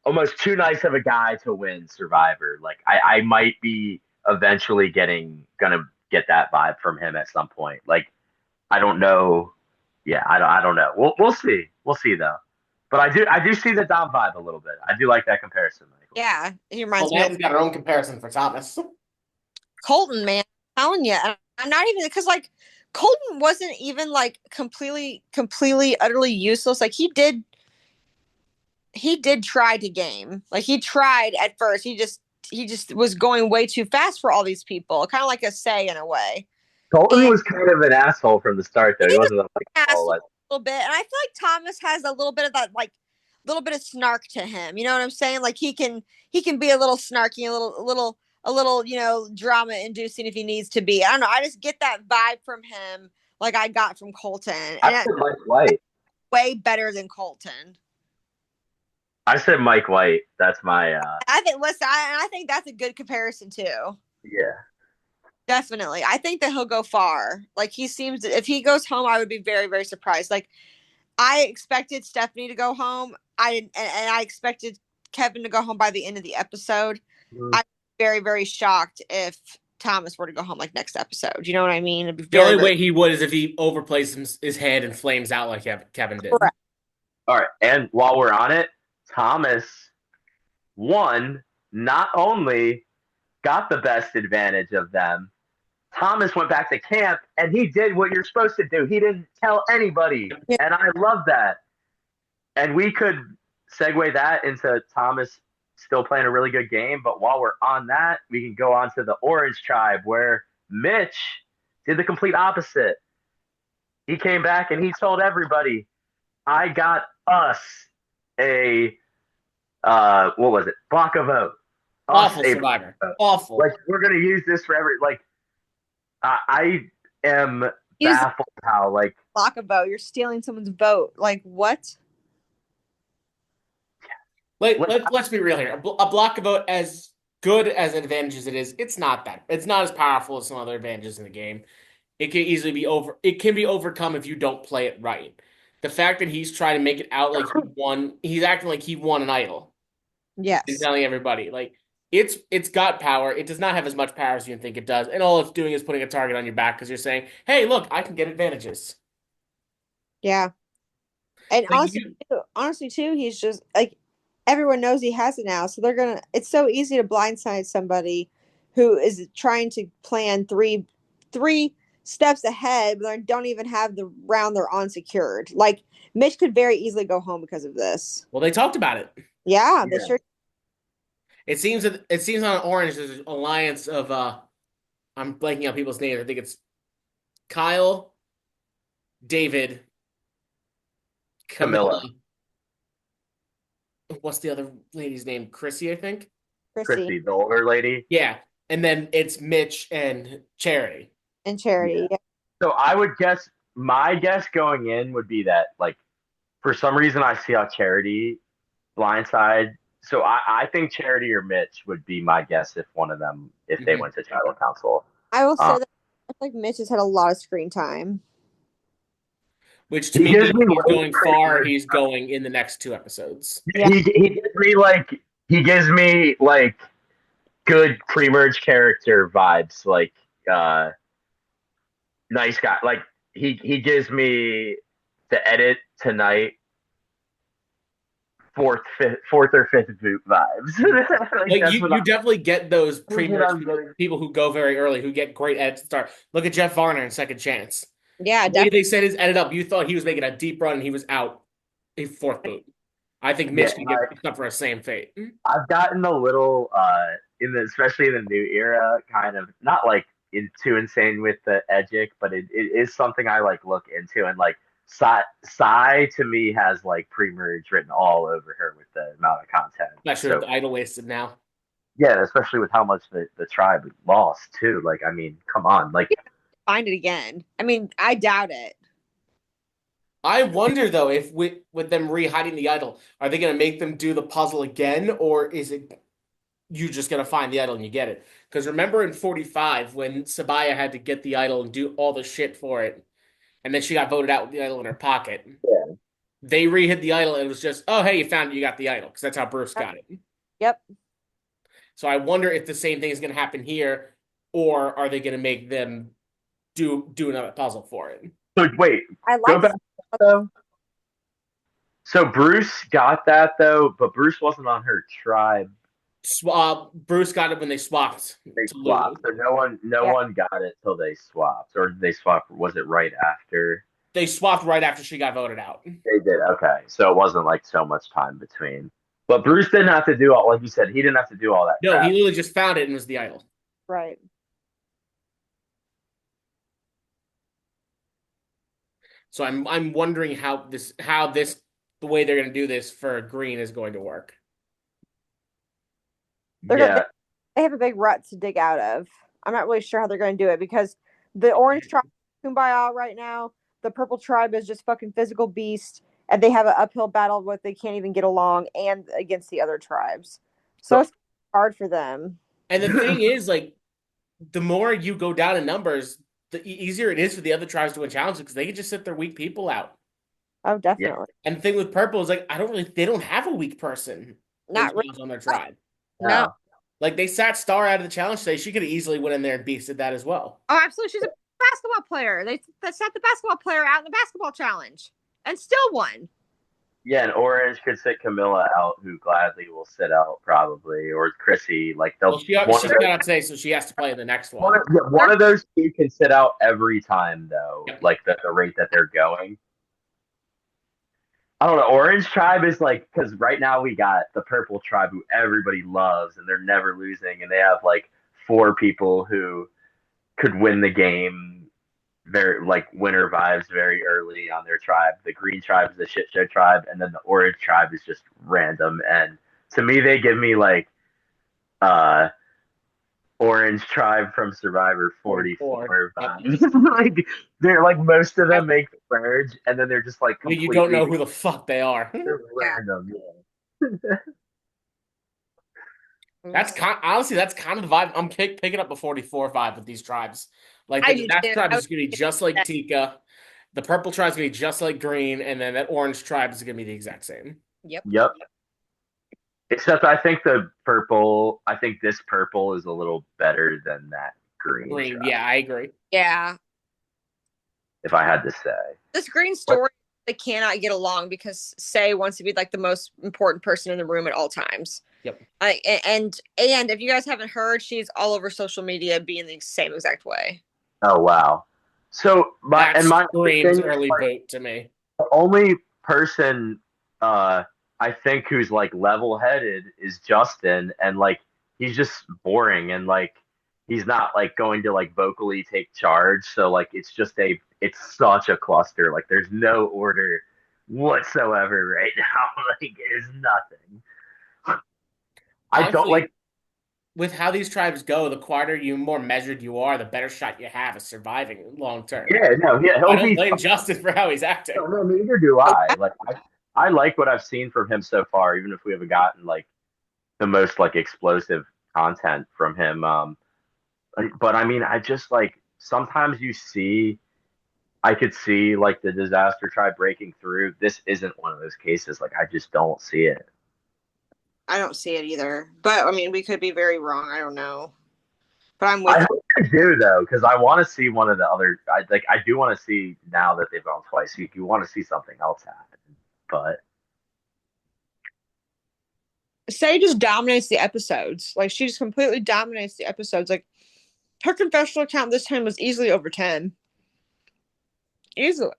almost too nice of a guy to win Survivor. Like I might be eventually gonna get that vibe from him at some point. Like I don't know. Yeah, I don't know. We'll see. We'll see though. But I do see the Dom vibe a little bit. I do like that comparison, Michael. yeah. He Well, reminds me of Nancy's got her own comparison for Thomas. Colton, man. I'm telling you, and I'm not even because like Colton wasn't even like completely, utterly useless. Like he did try to game. Like he tried at first. He just was going way too fast for all these people. Kind of like a say in a way. Colton And was kind of an asshole from the start, though. He he was wasn't like, an oh, asshole like, a little bit. And I feel like Thomas has a little bit of that like little bit of snark to him. You know what I'm saying? Like he can be a little snarky, a little, drama inducing if he needs to be. I don't know. I just get that vibe from him like I got from Colton. I And that's said Mike White. way better than Colton. I said Mike White. That's my I think listen, I think that's a good comparison too. yeah. Definitely. I think that he'll go far. Like he seems if he goes home, I would be very, very surprised. Like I expected Stephanie to go home. I didn't and I expected Kevin to go home by the end of the episode. Mm. I'm very, very shocked if Thomas were to go home like next episode. You know what I mean? It'd be The very, only very way he would is if he overplays his hand and flames out like Kevin did. correct. All right, and while we're on it, Thomas won. Not only got the best advantage of them, Thomas went back to camp and he did what you're supposed to do. He didn't tell anybody, Yeah. and I love that. And we could segue that into Thomas still playing a really good game. But while we're on that, we can go on to the Orange Tribe where Mitch did the complete opposite. He came back and he told everybody, I got us a what was it? Block a vote. us Awful a Survivor. Awful. like we're gonna use this for every like I am Use baffled how like block a vote. You're stealing someone's vote. Like what? Let's be real here. A block vote, as good as an advantage as it is, it's not that. It's not as powerful as some other advantages in the game. It can easily be over. It can be overcome if you don't play it right. The fact that he's trying to make it out like he won, he's acting like he won an idol and Yes. telling everybody like it's got power. It does not have as much power as you think it does, and all it's doing is putting a target on your back because you're saying, "Hey, look, I can get advantages." Yeah. And Like you, honestly too, he's just like everyone knows he has it now, so they're gonna. It's so easy to blindside somebody who is trying to plan three steps ahead, but they don't even have the round they're on secured. Like Mitch could very easily go home because of this. well, they talked about it. Yeah, they yeah. sure. It seems on Orange there's an alliance of I'm blanking on people's names. I think it's Kyle, David, Camilla. Camilla, What's the other lady's name? Chrissy, I think. Chrissy Christy, the older lady. Yeah, and then it's Mitch and Charity. and Charity. Yeah. So I would guess my guess going in would be that like for some reason I see how Charity blindside. So I think Charity or Mitch would be my guess if one of them if they Mhm. went to tribal council. I will say Um, that I feel like Mitch has had a lot of screen time. Which to he me gives means me he's way going far. crazier- He's going in the next 2 episodes. Yeah. he gives me like good pre-merge character vibes like uh nice guy like he gives me the edit tonight fourth or fifth boot vibes. Like That's you, what you definitely get those pre-merge I'm getting. people who go very early, who get great edits to start. Look at Jeff Varner in Second Chance. Yeah, The way definitely. they set his edit up, you thought he was making a deep run and he was out a fourth boot. I think Yeah, Mitch can get up for a same fate. I've gotten a little in the especially in the new era, kind of not like too insane with the Edgic, but it is something I like look into and like Psy to me has like pre-merge written all over her with the amount of content. Especially So with the idol wasted now. yeah, especially with how much the tribe lost too. Like I mean, come on, like Find it again. I mean, I doubt it. I wonder though if with them re-hiding the idol, are they going to make them do the puzzle again, or is it you just going to find the idol and you get it? Because remember in 45 when Sabaya had to get the idol and do all the shit for it, and then she got voted out with the idol in her pocket. yeah. They re-hid the idol and it was just, oh hey, you found it, you got the idol, because that's how Bruce got it. Yep. So I wonder if the same thing is going to happen here, or are they going to make them do another puzzle for it? So wait, I go like back though. So Bruce got that though, but Bruce wasn't on her tribe. Bruce got it when they swapped They to Lulu. swapped, so no Yeah. one got it till they swapped, or they swapped. Was it right after They swapped right after she got voted out. they did? Okay, so it wasn't like so much time between. But Bruce didn't have to do all, like you said, he didn't have to do all that. No, crap. he literally just found it and was the idol. right. So I'm wondering how this the way they're going to do this for Green is going to work. They're yeah, they have a big rut to dig out of. I'm not really sure how they're going to do it because the orange tribe is kumbaya right now. The purple tribe is just fucking physical beast, and they have an uphill battle with they can't even get along and against the other tribes. So it's hard for them. And the thing is, like, the more you go down in numbers, the easier it is for the other tribes to win challenges because they can just sit their weak people out. Oh, definitely. And the thing with purple is like they don't have a weak person Not really. on their tribe. No. Like they sat Star out of the challenge today. She could have easily went in there and beasted that as well. Oh, absolutely. She's a basketball player. They set the basketball player out in the basketball challenge and still won. yeah, and Orange could sit Camilla out, who gladly will sit out probably, or Chrissy. Like they'll. Well, she got out today, so she has to play in the next one. One of those two can sit out every time, though. Yep. Like the rate that they're going. I don't know. Orange Tribe is like because right now we got the Purple Tribe, who everybody loves, and they're never losing, and they have like 4 people who could win the game. Very like winner vibes very early on their tribe. The Green Tribe is the shit show tribe, and then the Orange Tribe is just random. And to me, they give me like uh Orange Tribe from Survivor 44. 44 Yep. vibes. Like they're like most of them make the merge, and then they're just like Well, you don't completely know who the fuck they are. Yeah. random. Honestly, that's kind of the vibe. I'm picking up the 44 vibe with these tribes. Like I the do disaster too. tribe I is gonna be just like Tika. The purple tribe is gonna be just like green, and then that orange tribe is gonna be the exact same. Yep. Yep. Except I think this purple is a little better than that green Green, tribe, yeah, I agree. Yeah. if I had to say. This green But story, they cannot get along because Say wants to be like the most important person in the room at all times. Yep. And if you guys haven't heard, she's all over social media being the same exact way. oh wow. So That my screams thing is, early like, boot to me. the only person I think who's like level headed is Justin, and like he's just boring, and like he's not like going to like vocally take charge. So like it's such a cluster. Like there's no order whatsoever right now. Like there's nothing. I don't Honestly, like. with how these tribes go, the quieter you, more measured you are, the better shot you have of surviving long term. Yeah, no, yeah, I he'll don't be. blame Justin for how he's acting. No, neither do I. Like I like what I've seen from him so far, even if we haven't gotten like the most like explosive content from him. But I mean, I just like sometimes I could see like the disaster try breaking through. This isn't one of those cases. Like I just don't see it. I don't see it either. But I mean, we could be very wrong. I don't know. But I'm I with hope I do though, because I want to see one of the other. I do want to see now that they've gone twice. You want to see something else happen, but Say just dominates the episodes. Like she just completely dominates the episodes. Like her confessional count this time was easily over 10. Easily.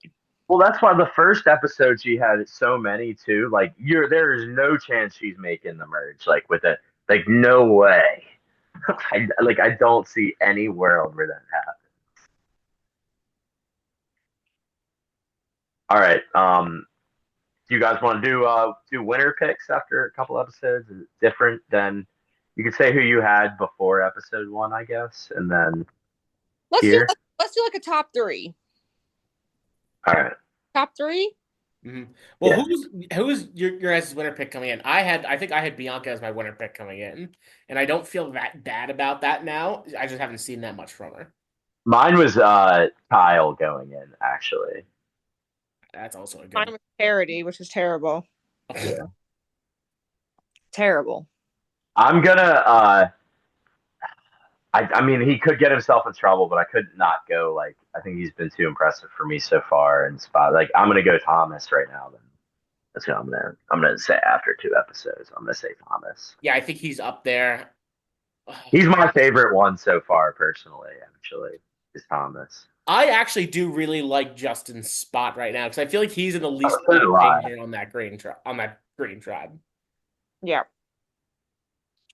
well, that's why the first episode she had so many too. Like there is no chance she's making the merge. Like with it, like no way. I don't see any world where that happens. All right. Do you guys want to do winner picks after a couple episodes? Is it different than you could say who you had before episode one, I guess, and then Let's do here. let's do like a top three. All right. Top three? Mhm. Well, Yeah. who's your guys' winner pick coming in? I think I had Bianca as my winner pick coming in, and I don't feel that bad about that now. I just haven't seen that much from her. Mine was Kyle going in, actually. That's also a Mine good. was Charity, which is terrible. Yeah. Terrible. I'm gonna I mean he could get himself in trouble, but I could not go like I think he's been too impressive for me so far and spot like I'm gonna go Thomas right now then. That's what I'm gonna say after two episodes. I'm gonna say Thomas. Yeah, I think he's up there. He's my favorite one so far, personally. Actually, is Thomas. I actually do really like Justin's spot right now because I feel like he's in the least So do I. danger on that green tribe. Yeah.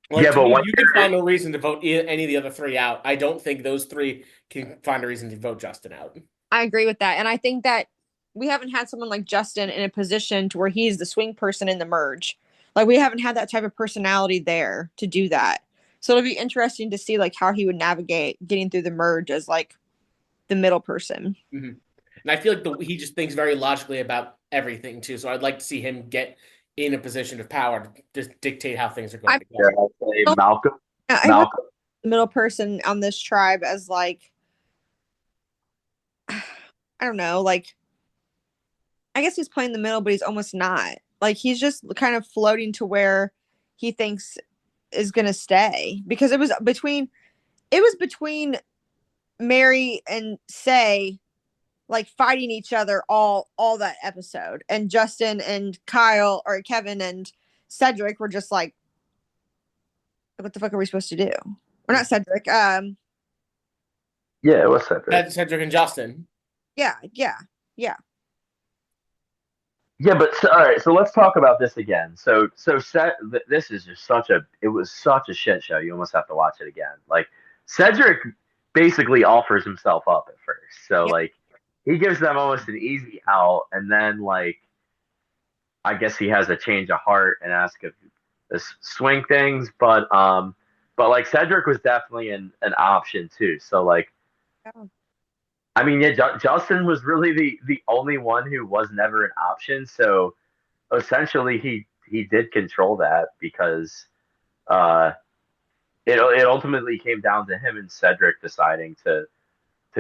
Like Yeah, to but me, when you can find no reason to vote any of the other three out. I don't think those three can find a reason to vote Justin out. I agree with that. And I think that we haven't had someone like Justin in a position to where he's the swing person in the merge. Like we haven't had that type of personality there to do that. So it'll be interesting to see like how he would navigate getting through the merge as like the middle person. Mm-hmm. And I feel like he just thinks very logically about everything too. So I'd like to see him get in a position of power to just dictate how things are going to yeah, go. I'll say Malcolm. I really Malcolm. the middle person on this tribe as like I don't know, like I guess he's playing the middle, but he's almost not. Like he's just kind of floating to where he thinks is gonna stay. Because it was between Mary and Say like fighting each other all that episode. And Justin and Kyle or Kevin and Cedric were just like, what the fuck are we supposed to do? Or not Cedric. Yeah, what's that? That's Cedric and Justin. Yeah. Yeah, but all right. So let's talk about this again. This is just it was such a shit show. You almost have to watch it again. Like Cedric basically offers himself up at first. So Yep. like he gives them almost an easy out, and then like I guess he has a change of heart and asks if this swing things. But but like Cedric was definitely an option too. So like, Yeah. I mean, yeah, Justin was really the only one who was never an option. So essentially, he did control that because uh, it ultimately came down to him and Cedric deciding to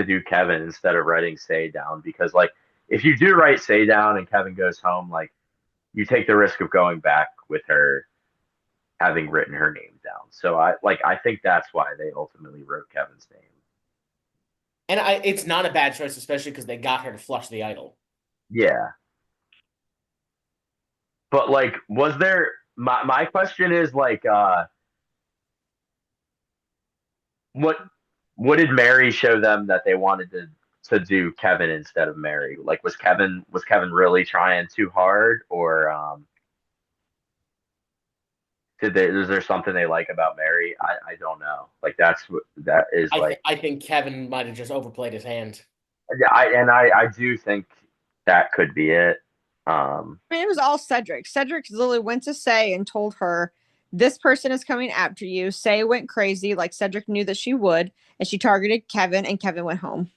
do Kevin instead of writing Say down because like if you do write Say down and Kevin goes home, like you take the risk of going back with her having written her name down. So I think that's why they ultimately wrote Kevin's name. And it's not a bad choice, especially because they got her to flush the idol. Yeah. But like was there my question is like what what did Mary show them that they wanted to do Kevin instead of Mary? Like was Kevin really trying too hard or is there something they like about Mary? I don't know. Like that's what that is like. I think Kevin might have just overplayed his hand. Yeah, I do think that could be it. I mean, it was all Cedric. Cedric literally went to Say and told her, "This person is coming after you." Say went crazy, like Cedric knew that she would, and she targeted Kevin, and Kevin went home.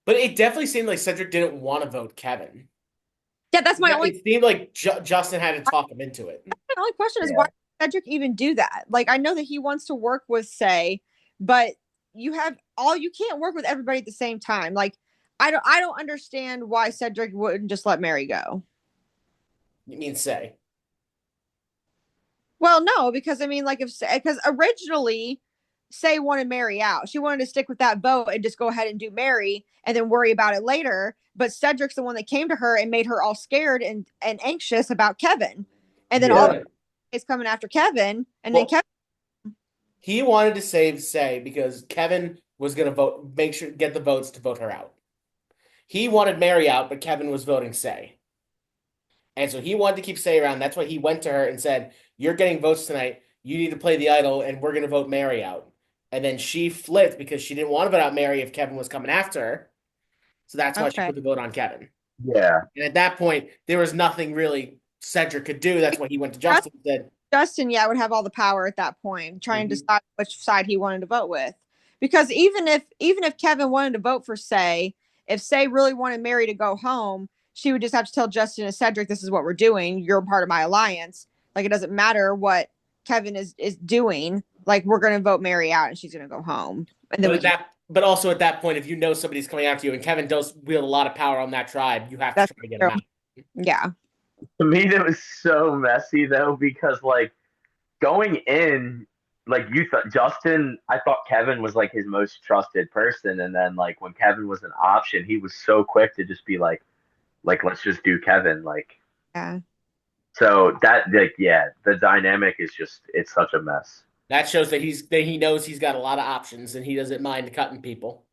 But it definitely seemed like Cedric didn't want to vote Kevin. Yeah, that's my only. It seemed like Justin had to talk him into it. My only question is why yeah, did Cedric even do that? Like, I know that he wants to work with Say, but you can't work with everybody at the same time. Like, I don't understand why Cedric wouldn't just let Mary go. You mean Say? Well, no, because I mean, like if because originally Say wanted Mary out. She wanted to stick with that vote and just go ahead and do Mary and then worry about it later. But Cedric's the one that came to her and made her all scared and anxious about Kevin. And then all yeah. Yeah. is coming after Kevin. And then Well, Kevin, he wanted to save Say because Kevin was going to vote, make sure get the votes to vote her out. He wanted Mary out, but Kevin was voting Say. And so he wanted to keep Say around. That's why he went to her and said, "You're getting votes tonight. You need to play the idol, and we're going to vote Mary out." And then she flipped because she didn't want to vote out Mary if Kevin was coming after her. So that's why she okay. put the vote on Kevin. Yeah. And at that point, there was nothing really Cedric could do. That's why he went to Justin and said, Justin, yeah, would have all the power at that point, trying to Mhm. decide which side he wanted to vote with. Because even if Kevin wanted to vote for Say, if Say really wanted Mary to go home, she would just have to tell Justin and Cedric, "This is what we're doing. You're part of my alliance. Like it doesn't matter what Kevin is doing. Like we're going to vote Mary out, and she's going to go home, and then But we at can." that, but also at that point, if you know somebody's coming after you, and Kevin does wield a lot of power on that tribe, you have to That's try to get him true. out. Yeah. To me, that was so messy though because like going in, like you thought Justin, I thought Kevin was like his most trusted person, and then like when Kevin was an option, he was so quick to just be like let's just do Kevin. Like Yeah. so that like yeah, the dynamic is just it's such a mess. That shows that he knows he's got a lot of options and he doesn't mind cutting people.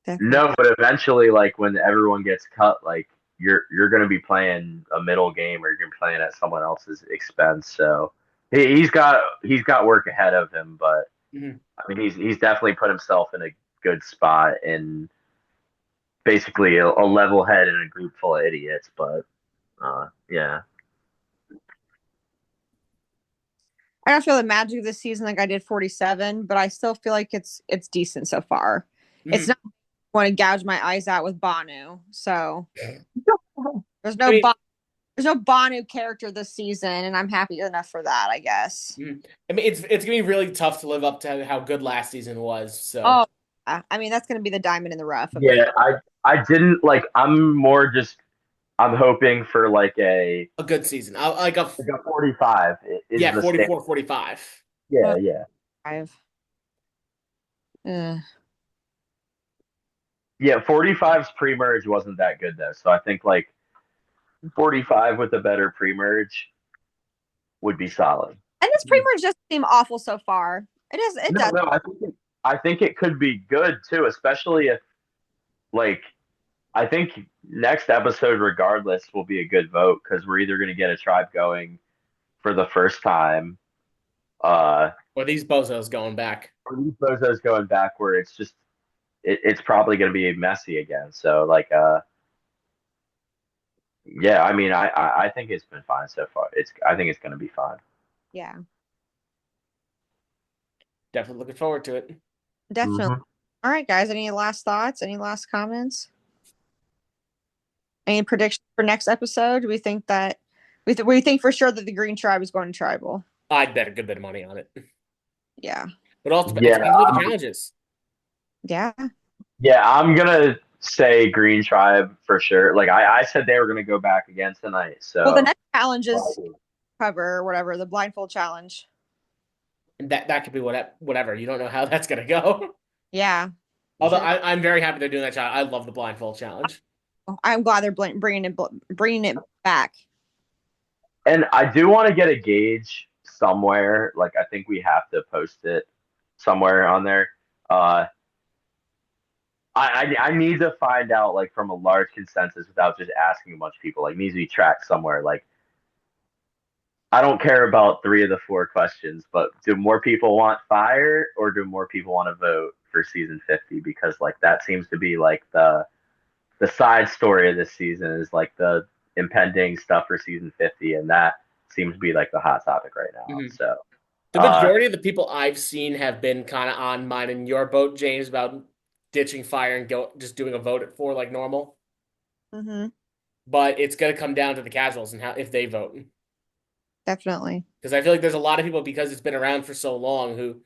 Definitely. No, but eventually, like when everyone gets cut, like you're gonna be playing a middle game or you're gonna be playing at someone else's expense. So he's got work ahead of him, but Mhm. I mean he's definitely put himself in a good spot in basically a level head in a group full of idiots. But yeah, I don't feel the magic of this season like I did 47, but I still feel like it's decent so far. It's Mhm. not want to gouge my eyes out with Banu. So there's I no mean, there's no Banu character this season, and I'm happy enough for that, I guess. it's gonna be really tough to live up to how good last season was. So Oh, I mean that's going to be the diamond in the rough of it. yeah. I didn't like. I'm more just. I'm hoping for a good season. like a 45 is Yeah, the stand. 44, 45. Yeah, yeah. Five. Uh, Yeah, 45's pre-merge wasn't that good though. So I think like 45 with a better pre-merge would be solid. and this pre-merge doesn't seem awful so far. It No, does. no, I think it could be good too, especially if like I think next episode regardless will be a good vote because we're either going to get a tribe going for the first time, uh, Or these bozos going back. or these bozos going back where it's just it's probably going to be messy again. So like yeah, I mean I think it's been fine so far. I think it's going to be fine. Yeah. Definitely looking forward to it. Definitely. Mhm. All right, guys. Any last thoughts? Any last comments? Any predictions for next episode? Do we think that we think for sure that the Green Tribe is going to tribal? I'd bet a good bit of money on it. Yeah. But also, it Yeah, depends what the challenge is. Yeah. yeah, I'm gonna say Green Tribe for sure. Like I said, they were gonna go back again tonight. Well, the So next challenge is cover or whatever, the blindfold challenge. And that could be whatever. You don't know how that's gonna go. Yeah. Although Sure. I'm very happy they're doing that challenge. I love the blindfold challenge. I'm glad they're bringing it back. and I do want to get a gauge somewhere. Like I think we have to post it somewhere on there. Uh, I need to find out like from a large consensus without just asking a bunch of people. Like needs to be tracked somewhere. Like I don't care about 3 of the 4 questions, but do more people want fire or do more people want to vote for season 50? Because like that seems to be like the side story of this season is like the impending stuff for season 50, and that seems to be like the hot topic right now. Mhm. So The majority of the people I've seen have been kind of on mine and your boat, James, about ditching fire and just doing a vote at 4 like normal. Mm-hmm. But it's gonna come down to the casuals and how if they vote. Definitely. Because I feel like there's a lot of people because it's been around for so long who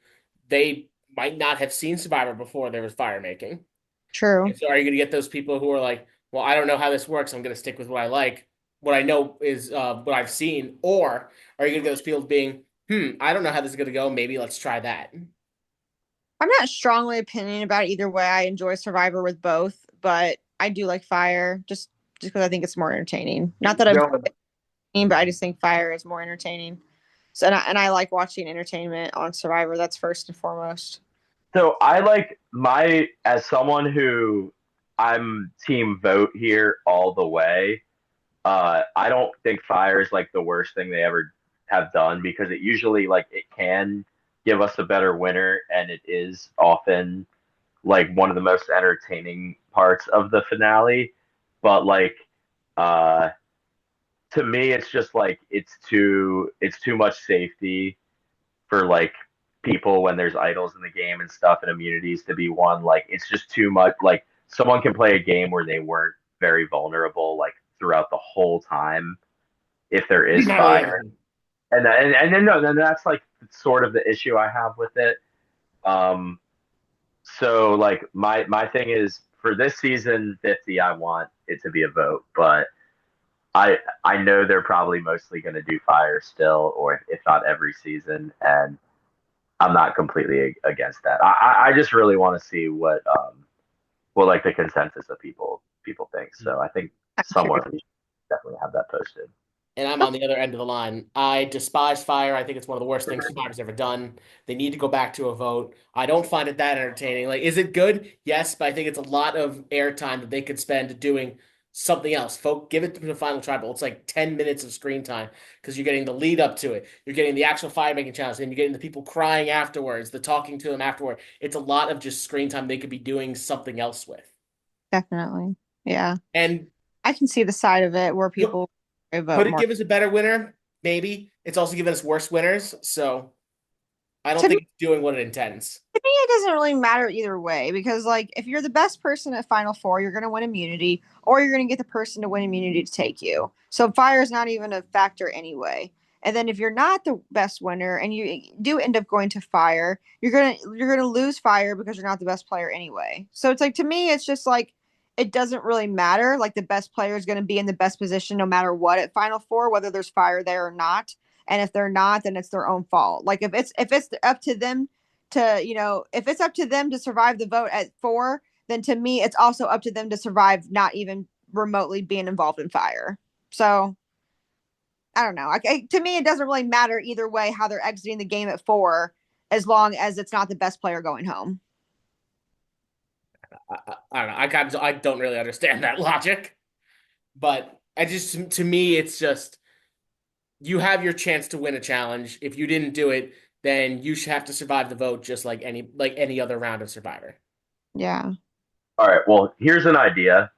they might not have seen Survivor before there was fire making. True. And so are you gonna get those people who are like, well, I don't know how this works. I'm gonna stick with what I like, what I know is what I've seen, or are you gonna get those people being, I don't know how this is gonna go. Maybe let's try that. I'm not strongly opinion about it either way. I enjoy Survivor with both, but I do like Fire just because I think it's more entertaining. Not that I'm but I just think Fire is more entertaining. So and I like watching entertainment on Survivor. That's first and foremost. so I like my as someone who I'm team vote here all the way. I don't think fire is like the worst thing they ever have done because it usually like it can give us a better winner and it is often like one of the most entertaining parts of the finale. But like uh to me it's just like it's too much safety for like people when there's idols in the game and stuff and immunities to be won. Like it's just too much. Like someone can play a game where they weren't very vulnerable like throughout the whole time if there is Oh yeah. fire. And then no, then that's like sort of the issue I have with it. Um, so like my thing is for this season 50, I want it to be a vote, but I know they're probably mostly going to do fire still, or if not every season, and I'm not completely against that. I just really want to see what like the consensus of people think. So I think I'm somewhere curious. we should definitely have that posted. And I'm on the other end of the line. I despise fire. I think it's one of the worst things Survivor's ever done. They need to go back to a vote. I don't find it that entertaining. Like, is it good? Yes, but I think it's a lot of airtime that they could spend doing something else. Folk, give it to the final tribal. It's like 10 minutes of screen time because you're getting the lead up to it. You're getting the actual fire making challenge, and you're getting the people crying afterwards, the talking to them afterward. It's a lot of just screen time they could be doing something else with. Definitely. Yeah. And I can see the side of it where people vote could it more. give us a better winner? Maybe. It's also given us worse winners, so I don't To me, think it's doing what it intends. it doesn't really matter either way because like if you're the best person at Final Four, you're gonna win immunity, or you're gonna get the person to win immunity to take you. So fire is not even a factor anyway. And then if you're not the best winner and you do end up going to fire, you're gonna lose fire because you're not the best player anyway. So it's like to me, it's just like it doesn't really matter. Like the best player is gonna be in the best position no matter what at Final Four, whether there's fire there or not. And if they're not, then it's their own fault. Like if it's up to them to, if it's up to them to survive the vote at 4, then to me, it's also up to them to survive not even remotely being involved in fire. So I don't know. To me, it doesn't really matter either way how they're exiting the game at 4, as long as it's not the best player going home. I don't know. I don't really understand that logic, but I just to me it's just you have your chance to win a challenge. If you didn't do it, then you should have to survive the vote just like any other round of Survivor. Yeah. All right. Well, here's an idea.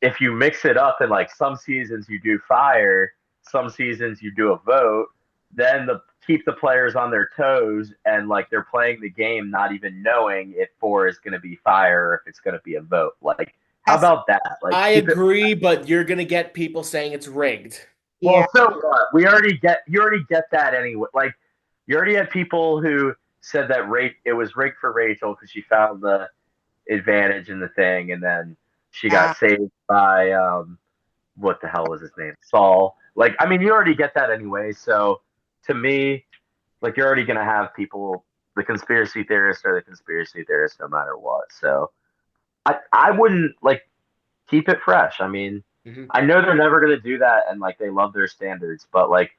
If you mix it up and like some seasons you do fire, some seasons you do a vote, then keep the players on their toes, and like they're playing the game not even knowing if 4 is going to be fire or if it's going to be a vote. Like, how That's, about that? Like, I keep it. agree, but you're gonna get people saying it's rigged. yeah. Well, so what? You already get that anyway. Like, you already had people who said that it was rigged for Rachel because she found the advantage in the thing, and then she Yeah. got saved by what the hell was his name? Saul. Like, I mean, you already get that anyway. So to me, like, you're already gonna have people, the conspiracy theorists are the conspiracy theorists no matter what. So I wouldn't like keep it fresh. I mean, Mhm. I know they're never gonna do that, and like they love their standards, but like,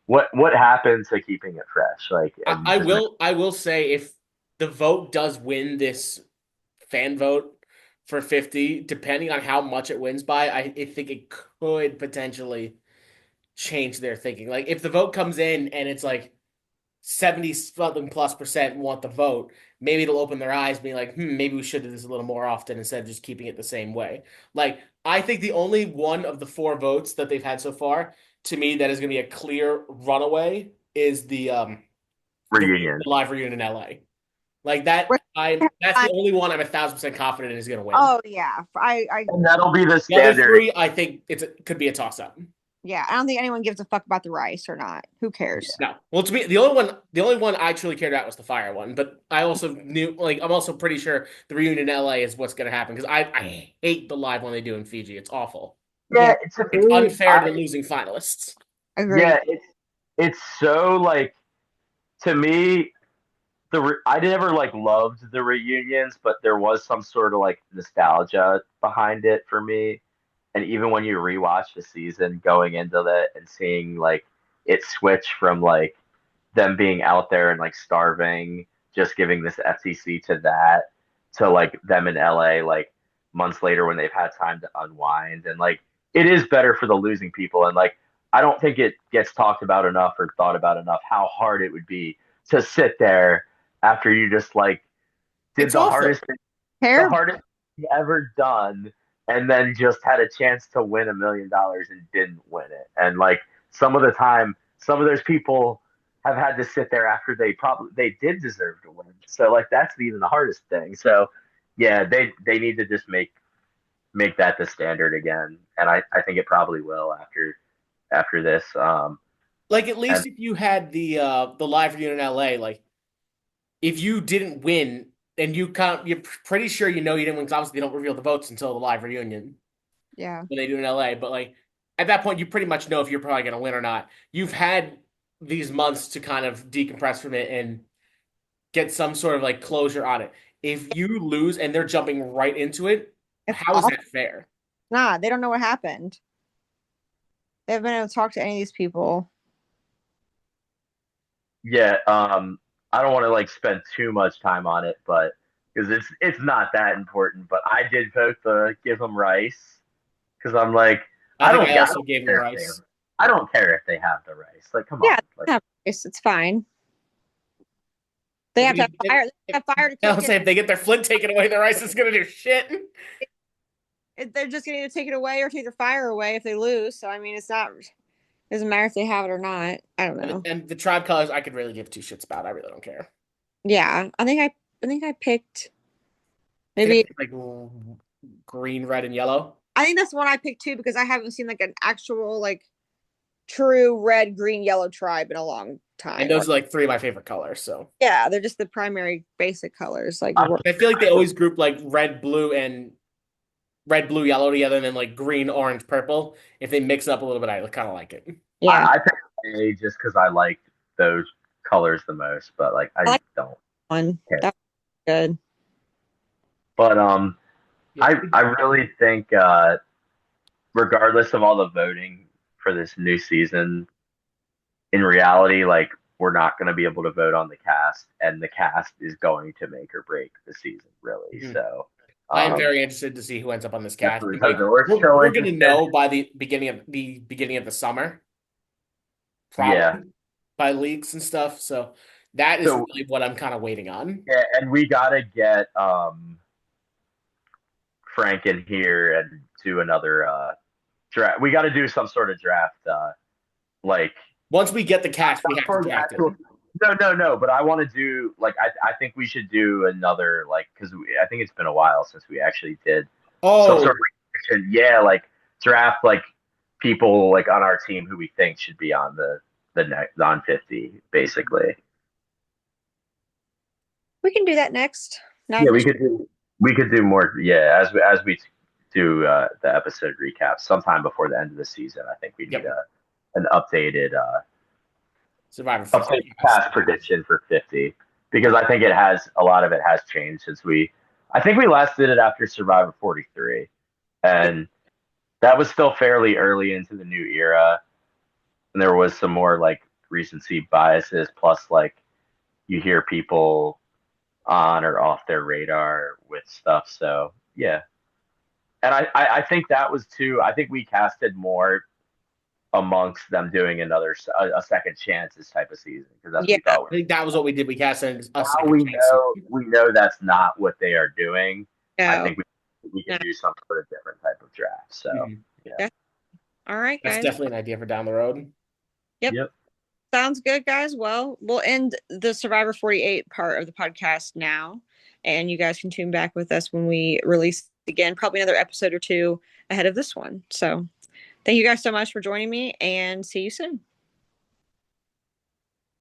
what happened to keeping it fresh? Like, and just I will say if the vote does win this fan vote for 50, depending on how much it wins by, I think it could potentially change their thinking. Like if the vote comes in and it's like 70 something plus percent want the vote, maybe it'll open their eyes, being like, maybe we should do this a little more often instead of just keeping it the same way. Like, I think the only one of the 4 votes that they've had so far, to me, that is going to be a clear runaway is reunion. the live reunion in LA. Like that, that's the only one I'm 1,000% confident is going to win. Oh yeah, I And that'll be the The other standard. 3, I think could be a toss up. yeah. I don't think anyone gives a fuck about the rice or not. Who cares? No. Well, to me, the only one I truly cared about was the fire one. But I also knew, like, I'm also pretty sure the reunion in LA is what's going to happen because I hate the live one they do in Fiji. It's awful. Yeah, Yeah, to It's me, unfair to the losing finalists. agree. yeah, it's so like, to me, I never like loved the reunions, but there was some sort of like nostalgia behind it for me. And even when you rewatch the season, going into that and seeing like it switch from like them being out there and like starving, just giving this FTC to that, to like them in LA like months later when they've had time to unwind, and like it is better for the losing people. And like, I don't think it gets talked about enough or thought about enough how hard it would be to sit there after you just like did It's awful. the Terrible. hardest thing ever done, and then just had a chance to win $1 million and didn't win it. And like, some of the time, some of those people have had to sit there after they did deserve to win. So like, that's even the hardest thing. So yeah, they need to just make that the standard again, and I think it probably will after this. Like at And least if you had the live reunion in LA, like if you didn't win and you're pretty sure you know you didn't win because obviously they don't reveal the votes until the live reunion Yeah. when they do in LA. But like at that point, you pretty much know if you're probably going to win or not. You've had these months to kind of decompress from it and get some sort of like closure on it. If you lose and they're jumping right into it, It's how is awful. that fair? Nah, they don't know what happened. They haven't been able to talk to any of these people. yeah, I don't want to like spend too much time on it, but because it's not that important. But I did vote the give them rice because I'm like, I think I I also don't gave them care if they rice. I don't care if they have the rice. Like, come Yeah, on, like, it's fine. They If, have to we, have fire. They have fire to I'll cook it. say if they get their flint taken away, the rice is going to do shit. They're just going to take it away or take the fire away if they lose. So I mean, it's not. Doesn't matter if they have it or not. I don't know. And the tribe colors, I could really give 2 shits about. I really don't care. Yeah, I think I picked I think maybe. it's like green, red, and yellow. I think that's the one I picked too because I haven't seen like an actual like true red, green, yellow tribe in a long And time. those are like 3 of my favorite colors. So Yeah, they're just the primary basic colors. Like, I feel like they always group like red, blue, yellow together, and then like green, orange, purple. If they mix it up a little bit, I kind of like it. yeah, I picked A just because I like those colors the most. But like, I I like don't one. care. That's good. But Yeah. I really think regardless of all the voting for this new season, in reality, like, we're not going to be able to vote on the cast, and the cast is going to make or break the season, really. Mhm. So, I am very interested to see who ends up on this cast. definitely And, because like we're still we're gonna interested. know by the beginning of the summer, Yeah. probably by leaks and stuff. So that is So really what I'm kind of waiting on. yeah, and we got to get Frank in here and do another draft. We got to do some sort of draft, like Once we get the cast, we Not have for to the draft it. actual- No. But I want to do like I think we should do another like because I think it's been a while since we actually did some Oh, sort of yeah like draft like people like on our team who we think should be on the next on 50 basically. We can do that next. Yeah, we could do more. Yeah, as we do the episode recap sometime before the end of the season. I think we need an updated Survivor 50 updated past prediction for 50 because I think a lot of it has changed since I think we last did it after Survivor 43, and that was still fairly early into the new era, and there was some more like recency biases plus like you hear people on or off their radar with stuff. So yeah, and I think that was too. I think we casted more amongst them doing a second chances type of season because that's what we I thought. think that was what we did. We cast a Now second chance. we know that's not what they are doing. No. I think we can do some sort of different type of draft. So yeah. All right, guys. That's definitely an idea for down the road. Yep. Sounds good, guys. Well, we'll end the Survivor 48 part of the podcast now, and you guys can tune back with us when we release again, probably another episode or two ahead of this one. So thank you guys so much for joining me, and see you soon.